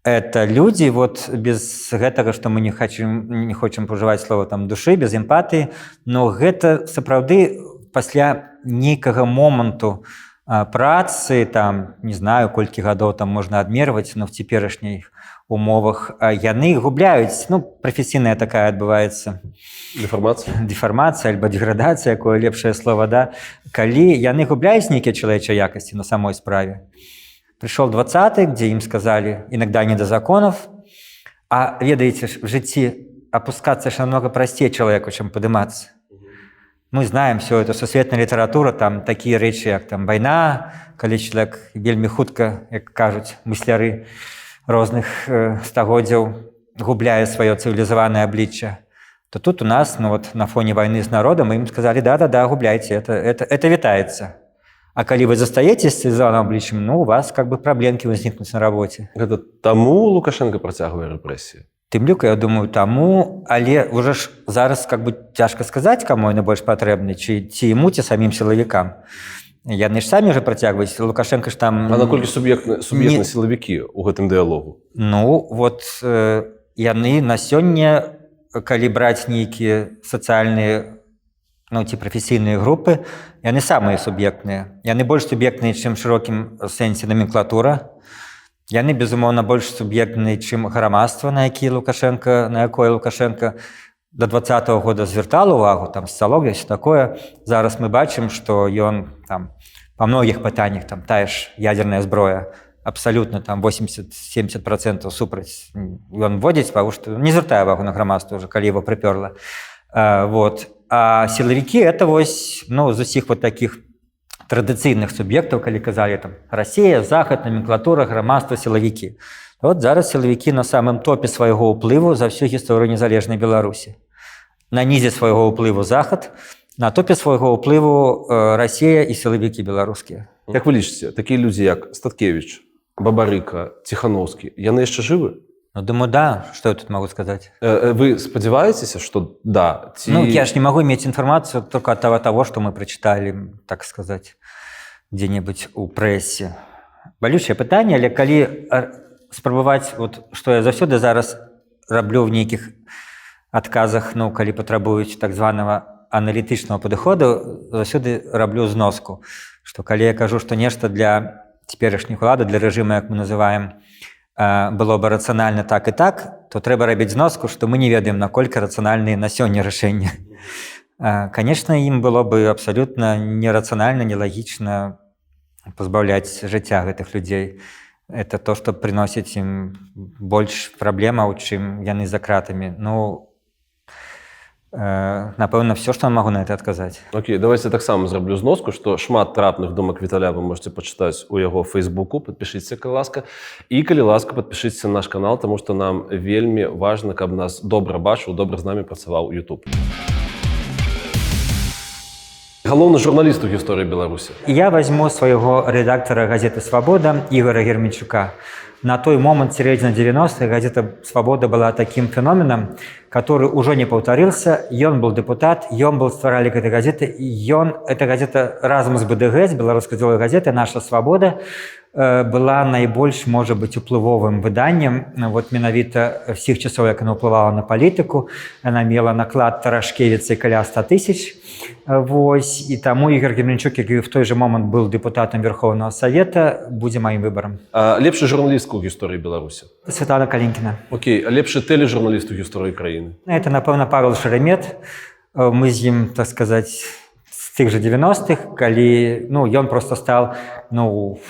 Это люди, вот без гэтага, што мы не хочам пажываць слова там душы, без эмпатыі, но гэта сапраўды пасля нейкага моманту працы, там, не знаю, колькі гадоў там можна адмерваць, но в цяперашніх умовах яны губляюць, ну, прафесійная такая адбываецца дэфармацыя альбо деградацыя, якое лепшае слово, да, калі яны губляюць нейкія чалавечыя якасці на самой справе. Пришел 20-й, где им сказали, иногда не до законов, а ведаете, в житті опускаться намного простее человеку, чем подниматься. Мы знаем все это, сусветная литература, там такие речи, как там война, коли человек вельми хутка, как кажуть мысляры розных стагоддзяў, губляя свое цивилизованное обличье, то тут у нас, ну вот на фоне войны с народом, им сказали, да-да-да, губляйте, это витается. А коли вы застаетесь с цивилизованным обличьем, ну, у вас как бы проблемки возникнут на работе. Гэта таму Лукашенко працягвае рэпрэсіі? Тым-люка, я думаю, таму, але уже ж зараз как бы цяжка сказаць, каму яны больш патрэбны, ці яму, ці самім сілавікам. Яны ж самі же працягваюць, Лукашенко ж там... А наколькі суб'ектны сілавікі ў гэтым дыялогу? Ну, вот яны на сёння, калі браць нейкія сацыяльныя, ну, ці прафесійныя групы, яны самыя суб'ектныя. Яны больш суб'ектныя, чым шырокім сэнсе номенклатура. Яны, безумоўна, больш суб'ектныя, чым грамадства, на якое Лукашенко до 20-го года звяртал увагу, там, сацыялогія, все такое. Зараз мы бачым, што ён там па многіх пытаннях, там, тая ж ядерная зброя, абсолютно там 80-70% супраць ён вводзіць, потому што не звяртае увагу на грамадства уже, калі его прыпёрла. Вот. А силовики – это вось, ну, з усіх вот таких традыцыйных суб'ектаў, калі казалі там Россия, Захад, номенклатура, грамадства, силовики. Вот зараз силовики на самым топе свайго ўплыву за всю гісторыю незалежнай Беларусі. На нізе свайго ўплыву Захад, на топе свайго ўплыву Россия і силовики беларускія. Як вы лічыце, такія людзі, як Статкевич, Бабарыка, Ціхановскі, яны яшчэ жывы? Ну, думаю, да. Что я тут могу сказать? Вы спадзяваецеся, что да? Ну, я ж не могу иметь информацию только от того, что мы прочитали, так сказать, где-нибудь у прессе. Болючее пытанне, але калі спрабаваць, вот, что я заўсёды зараз раблю в нейкіх адказах, ну, калі патрабуюць так званого аналітычнага падыходу, заўсёды раблю зноску. Что калі я кажу, что нешта для цяперашняй улады, для рэжыма, як мы называем, было бы рацыянальна так і так, то трэба рабіць зноску, што мы не ведаем, наколькі рацыянальныя на сёння рашэнні. Конечно, ім было бы абсалютна нерацыянальна, нелагічна пазбаўляць жыцця гэтых людзей. Это то, што прыносіць ім больш праблемаў, чым яны за кратамі. Ну, напэўна, все, што я магу на это адказаць. Окей, давайте таксама зраблю зноску, што шмат трапных думак Віталя вы можете пачытаць у яго Фейсбуку, падпішыцеся, калі ласка. І, калі ласка, падпішыцеся на наш канал, таму што нам вельмі важна, каб нас добра бачыў, добра з намі працаваў YouTube. Галоўны журналіст у гісторыі Беларусі. Я возьму свайго рэдактара газеты «Свабода» Ігора Герменчука. На той момент, середина 90-х, газета «Свобода» была таким феноменом, который уже не повторился. Он был депутат, он был стваральник этой газеты. Эта газета разом с БДГ, с Белорусской деловой газетой «Наша свобода», была найбольш, можа быць, уплывовым выданнем. Вот менавіта всіх часоў, як яна ўплывала на палітыку, яна мела наклад Тарашкевіцы каля 100 тысяч. Вось, і таму Ігор Герменчук, які в той же момант быў дэпутатам Верховного Совета, будзе маім выбарам. Лепшы журналістка ў гісторыі Беларусі? Святлана Калінкіна. Окей, а лепшы тэлежурналіст у гісторыі краіны? Это, напэўна, Павел Шеремет. Мы з ім, так сказаць, з тых жа 90-х, калі, ён просто стал,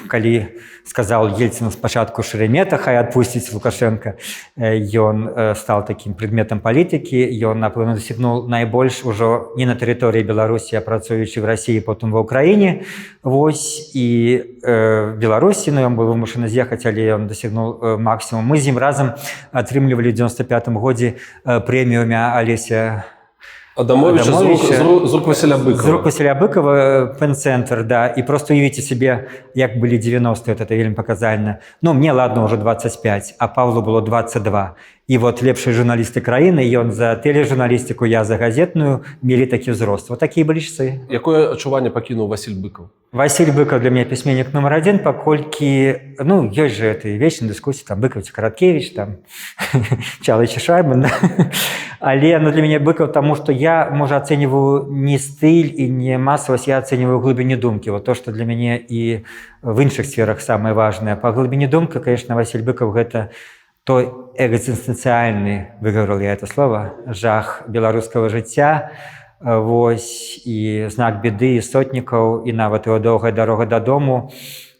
калі сказаў Ельцин спачатку Шеремета, хай адпусціць Лукашенко, ён стал такім предметам палітыкі, ён, напэўна, дасягнуў найбольш ужо не на тэрыторыі Беларусі, а працуючы в Расіі, потым ва Ўкраіне. Вось, і Беларусі, ён быў вымушаны з'ехаць, але ён дасягнуў максімум. Мы з ім разам атрымлівалі ў 95-м годзе прэмію імя Алеся Адамовича з рук Василя Быкова. З рук Василя Быкова, пен-центр, да. І просто уявіце себе, як былі 90-е, это вельмі паказальна. Мне, ладно, уже 25, а Павлу было 22. І вот лепшыя журналісты краіны, ён за тэлежурналістыку, я за газетную, мелі такі ўзрост. Вот такія былі часы. Якое адчуванне пакінуў Васіль Быкаў? Василь Быков для меня письменник номер 1, паколькі, ёсць же этой вечной дискуссии, там, Быков, Короткевич, там, Чалыч и Шайбан, але для меня Быков, потому что я, может, оцениваю не стиль и не массовость, я оцениваю глубину думки, вот то, что для меня и в іншых сферах самое важное. По глубине думки, конечно, Василь Быков – это той экзистенциальный, выговорил я это слово, жах белорусского жыцця, вось, і знак беды, і сотнікаў, і нават его доўгая дарога дадому.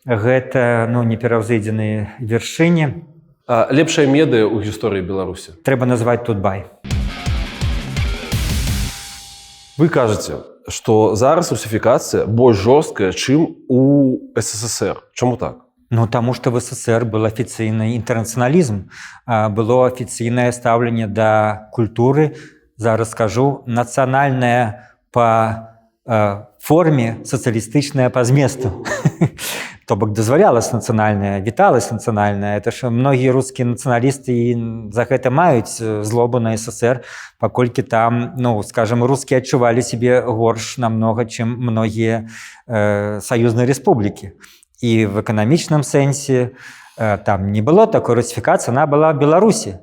Гэта, непераўзыдзеныя вяршыні. Лепшая медыя ў гісторыі Беларусі? Трэба назваць Тутбай. Вы кажаце, што зараз русіфікацыя больш жорсткая, чым у СССР. Чаму так? Таму што в СССР был афіцыйны інтэрнацыяналізм, было афіцыйнае стаўленне да культуры, зараз скажу, нацыянальная па форме, сацыялістычная па зместу. То бок дазвалялася нацыянальная, віталася нацыянальная. Это ж многія рускія нацыяналісты за гэта маюць злобу на СССР, паколькі там, скажем, рускія адчувалі сябе горш намнога, чым многія саюзныя рэспублікі. І в эканамічным сэнсе там не было такой русіфікацыі, она была в Беларусі.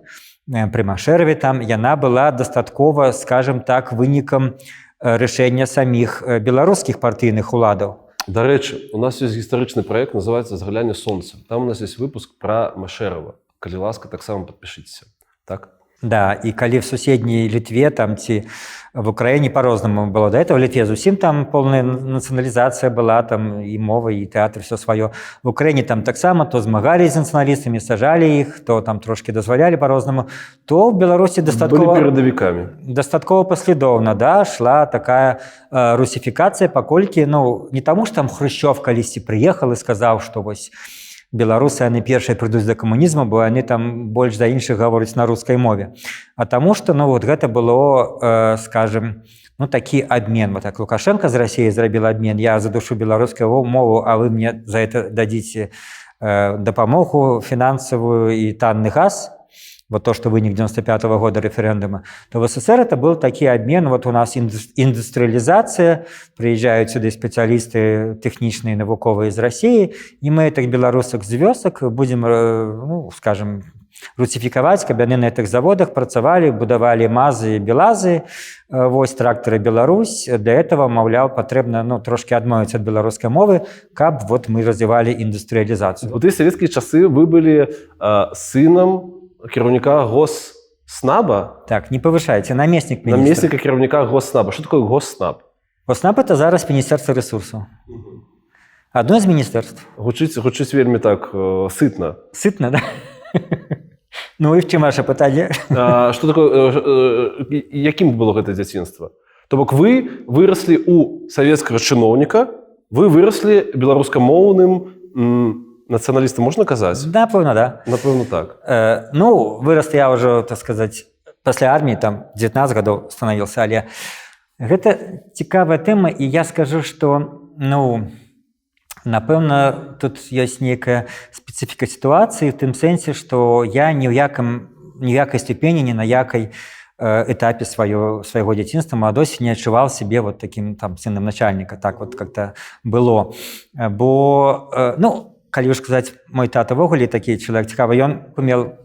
Пры Машэраве там яна была дастаткова, скажем так, вынікам рашэння саміх беларускіх партыйных уладаў. Дарэчы, у нас ёсць гістарычны праект, называецца «Згалянне сонца». Там у нас есть выпуск пра Машэрава. Калі ласка, таксама падпішыцеся. Так? Да, і калі в суседняй Літве там ці в Украіне по-рознаму было. До этого в Літве зусім там полная нацыяналізацыя была, там і мова, і тэатр, все сваё. В Украіне там таксама то змагались з нацыяналістамі, сажалі іх, то там трошки дазвалялі по-рознаму, то в Беларусі дастаткова... Былі перадавікамі. Дастаткова паслядоўна, да, шла такая русіфікацыя, паколькі, не таму, што там Хрущёв калісьці прыехал і сказаў, што вось беларусы, яны першыя прыйдуць да камунізму, бо яны там больш за іншых гавораць на рускай мове. А таму, што гэта было, скажем, такі абмен. Вот так Лукашенко з Расіі зрабіў абмен, я задушу беларускую мову, а вы мне за это дадзіце дапамогу фінансавую і танны газ, вот то, что вынік 95-го года референдума, то в СССР это был такой обмен. Вот у нас индустриализация, приезжают сюда специалисты техничные, навуковые из России, и мы этих белорусок з вёсак будем, скажем, русификовать, каб яны на этих заводах працавалі, будавалі мазы, белазы, вось трактары Беларусь. Для этого, маўляў, патрэбна трошки адмовіць ад беларускай мовы, каб вот мы развівалі індустрыялізацыю. У тыя савецкія часы вы былі сынам кіраўніка Госснаба? Так, не повышайте, наместник министра. Наместника кіраўніка Госснаба. Что такое Госснаб? Госнаб – это зараз Министерство ресурсов. Одно из министерств. Гучыць вельмі так сытна. Сытна, да? Ну і в чым ваше пытанне? Что такое, якім было гэта дзяцінства? То бок вы выраслі у савецкага чыноўніка, вы выраслі беларускамоўным нацыяналістам, можна казаць? Напэўна, да. Напэўна, так. Вырас я ўжо, так сказаць, пасля арміі, там, 19 гадоў станавіўся, але гэта цікавая тэма, і я скажу, што, напэўна, тут ёсць нейкая спецыфіка сітуацыі, в тым сэнсе, што я ні ў якай ступені, ні на якай этапе свайго дзяцінства, маладосці не адчуваў сябе вот таким там сынам начальніка, так вот как-то было. Бо, калі ўж сказаць, мой тата ўвогуле такі чалавек цікавы, ён умел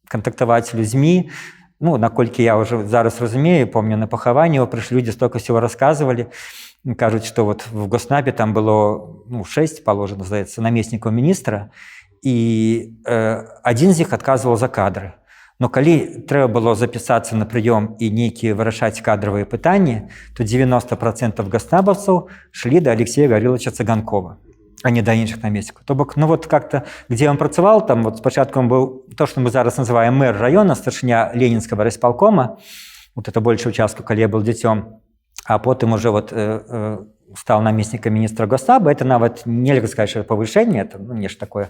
кантактаваць з людзьмі. Ну, наколькі я ўжо зараз разумею, помню, на пахаванні прыйшлі людзі, столько всего расказвалі. Кажуць, што вот в Госнабе там было 6 положено, здаецца, намеснікаў міністра, і адзін з іх адказваў за кадры. Но калі трэба было запісацца на прыём і нейкія вырашаць кадравыя пытанні, то 90% госнабаўцаў шлі да Алексея Гавриловича Цыганкова, а не да іншых намеснікаў. То бок, ну вот как-то, где он працаваў, там вот спачатку он был то, что мы зараз называем мэр района, старшыня Ленинского райисполкома, вот это больше участку, калі я был дзіцём, а потым уже вот стал намеснікам міністра Госнаба. Это нават нельга сказаць, что повышение, это нешта такое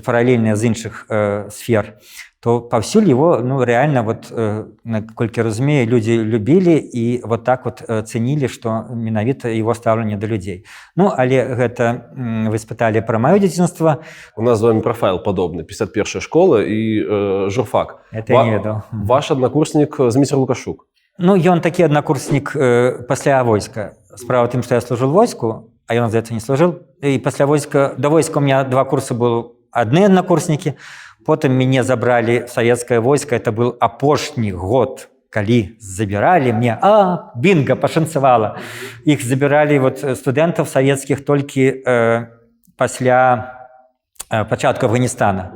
параллельное з іншых сфер, то паўсюль его, ну, реально, вот, наколькі разумею, люди любили и вот так вот ценили, что менавіта его стаўленне да людзей. Ну, але гэта вы спыталі про маё дзяцінства. У нас з вами профайл падобны, 51-я школа і журфак. Это я не ведаў. Ваш аднакурснік Зміцер Лукашук. Ну, ён такі аднакурснік пасля войска. Справа ў тым, што я служыў войску, а ён, здаецца, не служыў. І пасля войска, до войска у меня 2 курсы было адны аднакурснікі. Потым мяне забралі в савецкае войска. Это был апошні год, калі забіралі мне. Бінга, пашанцавала. Іх забіралі вот студэнтаў савецкіх толькі пасля пачатку Афганістана.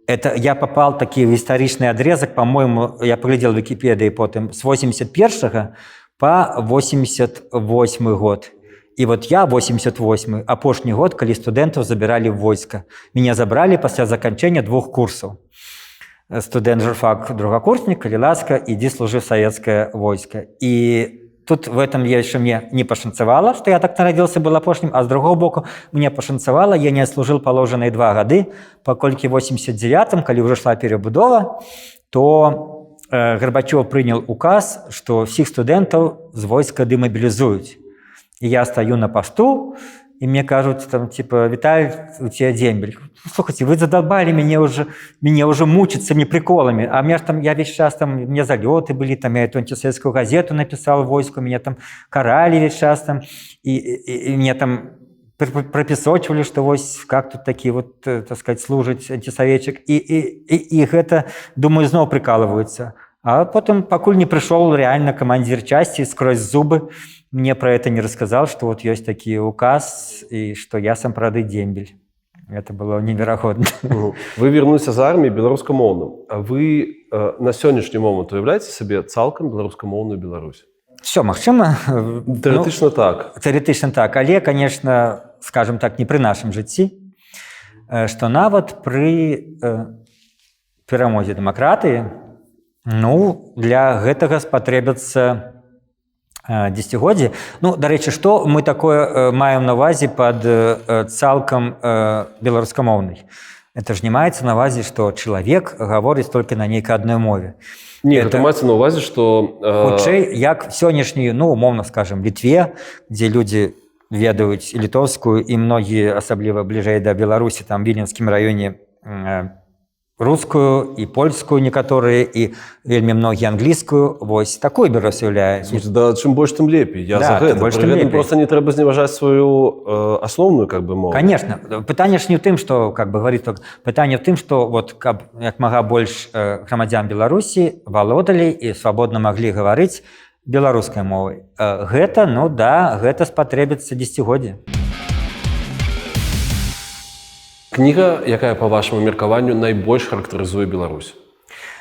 Это я попал такі в гістарычны адрезак, по-моему, я паглядзел в Википедии потым, с 81 по 88 год. И вот я 88, апошні год, калі студэнтаў забіралі в войска. Меня забрали пасля заканчэння 2 курсаў. Студэнт журфак другакурснік, калі ласка, ідзі служы в савецкае войска. И тут в этом я еще мне не пашанцавала, что я так нарадзіўся, был апошнім, а з другого боку мне пашанцавала, я не служил положенные 2 гады, паколькі в 89-м, калі уже шла перебудова, то Горбачев принял указ, что всех студентов с войска демобилизуют. И я стою на посту, и мне кажут, там, типа, Виталий, у тебя дембель. Слушайте, вы задолбали меня уже мучиться мне приколами. А меня там, я весь час там, у меня залеты были, там, я эту антисоветскую газету написал в войску, меня там карали весь час там, и меня там пропесочивали, что вот как тут такие вот, так сказать, служить антисоветчик. И это, думаю, снова прикалываются. А потом, покуль не пришел реально командир части, сквозь зубы, мне про это не рассказал, что вот есть такие указ, и что я сам правда дембель. Это было невероятно. Вы вернуліся з арміі беларускамоўным. А вы на сённяшні момант уяўляеце сабе цалкам беларускамоўную Беларусь? Все, магчыма. Тэарэтычна так. Тэарэтычна так, але, конечно, скажем так, не при нашем жыцці, что нават при перамозе дэмакратыі, ну, для гэтага спатрэбяцца дзесяцігоддзі. Ну, дарэчы, што мы такое маем на ўвазе пад цалкам беларускамоўнай? Это ж не маецца на ўвазе, што чалавек гаворыць толькі на нейкай адной мове. Не, это маецца на ўвазе, што... Хутчэй, як сённяшнюю, ну, умоўна скажем, Літве, дзе людзі ведаюць літоўскую, і многія, асабліва бліжэй да Беларусі, там, в Віленскім раёне, рускую і польскую некаторыя, і вельмі многія англійскую. Вось такую Беларусь уяўляе. Да, чым больш, тым лепей. Я за гэта. Пры гэтым проста не трэба зневажаць сваю асноўную, как бы, мову. Конечно. Пытанне ж не ў тым, што, как бы, говорит, пытанне ў тым, што вот, каб як мага больш грамадзян Беларусі валодалі і свабодна маглі гаварыць беларускай мовай. Гэта, ну да, гэта спатрэбіцца дзесяцігоддзе. Кніга, якая, па вашаму меркаванню, найбольш характарызуе Беларусь?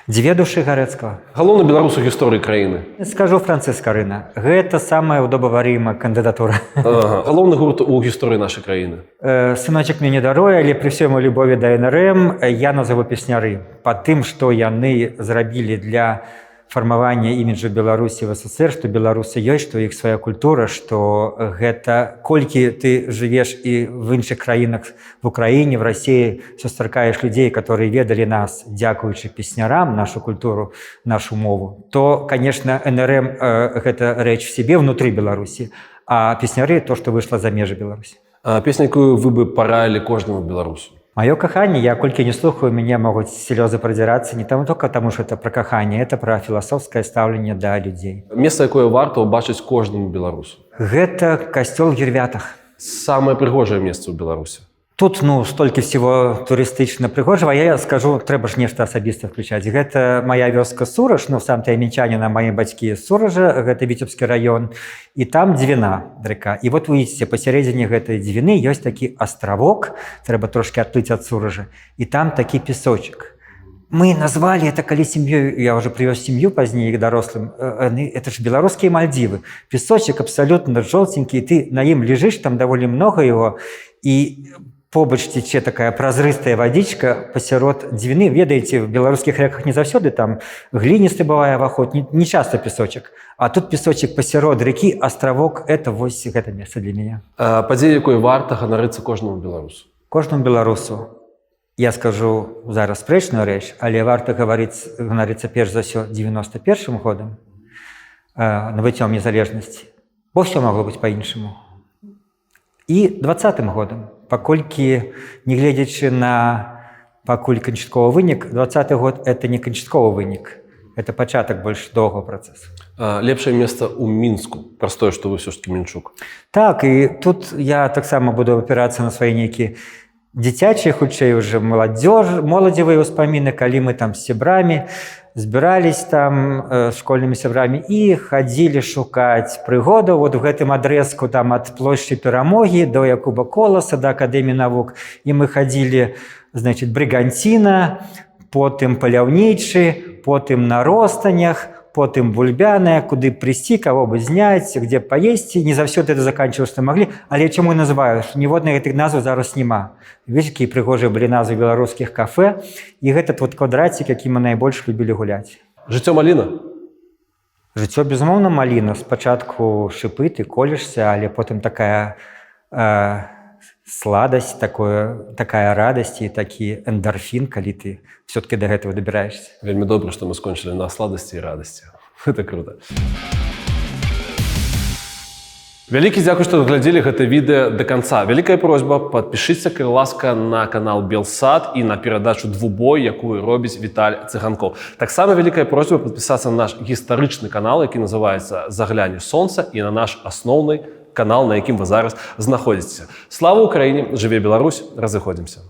«Дзве душы» Гарэцкага. Галоўны беларус у гісторыі краіны? Скажу Францыска Рына. Гэта самая ўдобаварымая кандыдатура. Галоўны гурт у гісторыі нашай краіны? Сыночак мне не даруе, але пры ўсёй маёй любові да НРМ я назову песняры. Па тым, што яны зрабілі для фармавання іміджу Беларусі в СССР, што беларусы ёсць, што іх свая культура, што гэта колькі ты жывеш і в іншых краінах, в Украіне, в Расіі, сустракаеш людзей, которые ведалі нас, дзякуючы песнярам, нашу культуру, нашу мову, то, конечно, НРМ гэта рэч в себе внутры Беларусі, а песняры то, што выйшла за межы Беларусі. Песня, якую вы бы параілі кожнаму беларусу? Маё каханне, я колькі не слухаю, мяне могуць слёзы прадзірацца не только таму, што это пра каханне, это пра філасофскае стаўленне да людзей. Месца, якое варта ўбачыць кожнаму беларусу? Гэта касцёл ў Гірвятах. Самае прыгожае месца ў Беларусі? Тут ну столькі всего турыстычна прыгожага, я скажу, трэба ж нешта асабіста включаць. Гэта моя вёска Сураж, ну сам ты мінчанін, мои бацькі з Суража, гэта Віцебскі раён, і там Двіна рака. І вот вы видите, пасярэдзіне гэтай Двіны ёсць такі астравок, трэба трошки адплыць ад Суража, і там такі песочек. Мы назвали это, калі семью, я уже привез семью позднее к дорослым, это же белорусские Мальдивы. Песочек абсолютно желтенький, ты на им лежишь, там довольно много его, и побач тече такая празрыстая водичка пасярод Двіны. Ведаеце, в белорусских реках не заўсёды там глинистый бывае аваход, не часто песочек. А тут песочек пасярод реки, островок, это вось гэта место для меня. Падзея, якой варта ганарыцца кожнаму беларусу? Кожнаму беларусу. Я скажу зараз спрэчную рэч, але варта ганарыцца перш за ўсё 91-м годам, набыццём незалежнасці, бо ўсё магло быць па-іншаму. І 20-м годам, паколькі, не гледзячы на пакуль канчатковы вынік, 20-й год – это не канчатковы вынік, это пачатак больш доўгага працэсу. Лепшае месца ў Мінску, праз тое, што вы ўсё ж такі мінчук. Так, і тут я таксама буду апірацца на свае нейкія дзіцячыя, хутчэй уже моладзевыя ўспаміны, калі мы там з сябрамі збірались там школьнымі сябрамі і хадзілі шукаць прыгодаў вот в гэтым адрэзку там ад плошчы Перамогі до Якуба Коласа, до Акадэміі навук. І мы хадзілі, значит, Брыганціна, потым Паляўнічы, потым на Ростанях, потым Бульбяная, куды прыйсці, кого бы зняць, где паесці. Не заўсёды это заканчивалось, што маглі, але чаму я называю, што ніводнай гэтых назваў зараз няма. Видите, якія прыгожыя былі назвы беларускіх кафе, і гэтый вот квадратик, які мы найбольш любілі гуляць. Жыццё маліна? Жыццё, безумоўна, маліна. Спачатку шыпы, ты колешься, але потым такая сладасць, такая радасць і такі эндорфін, калі ты все-таки до гэтага дабіраешься. Вельмі добра, што мы скончылі на сладасці і радасці. Это круто. Вялікі дзякуй, што глядзелі гэта відэа да канца. Вялікая просьба, падпішыцца, калі ласка, на канал Белсат і на перадачу «Двубой», якую робіць Віталь Цыганкоў. Таксама вялікая просьба падпісацца на наш гістарычны канал, які называецца «Загляне сонца», і на наш асноўны канал, на якім вы зараз знаходзіцеся. Слава Украіне! Жыве Беларусь! Разыходзімся!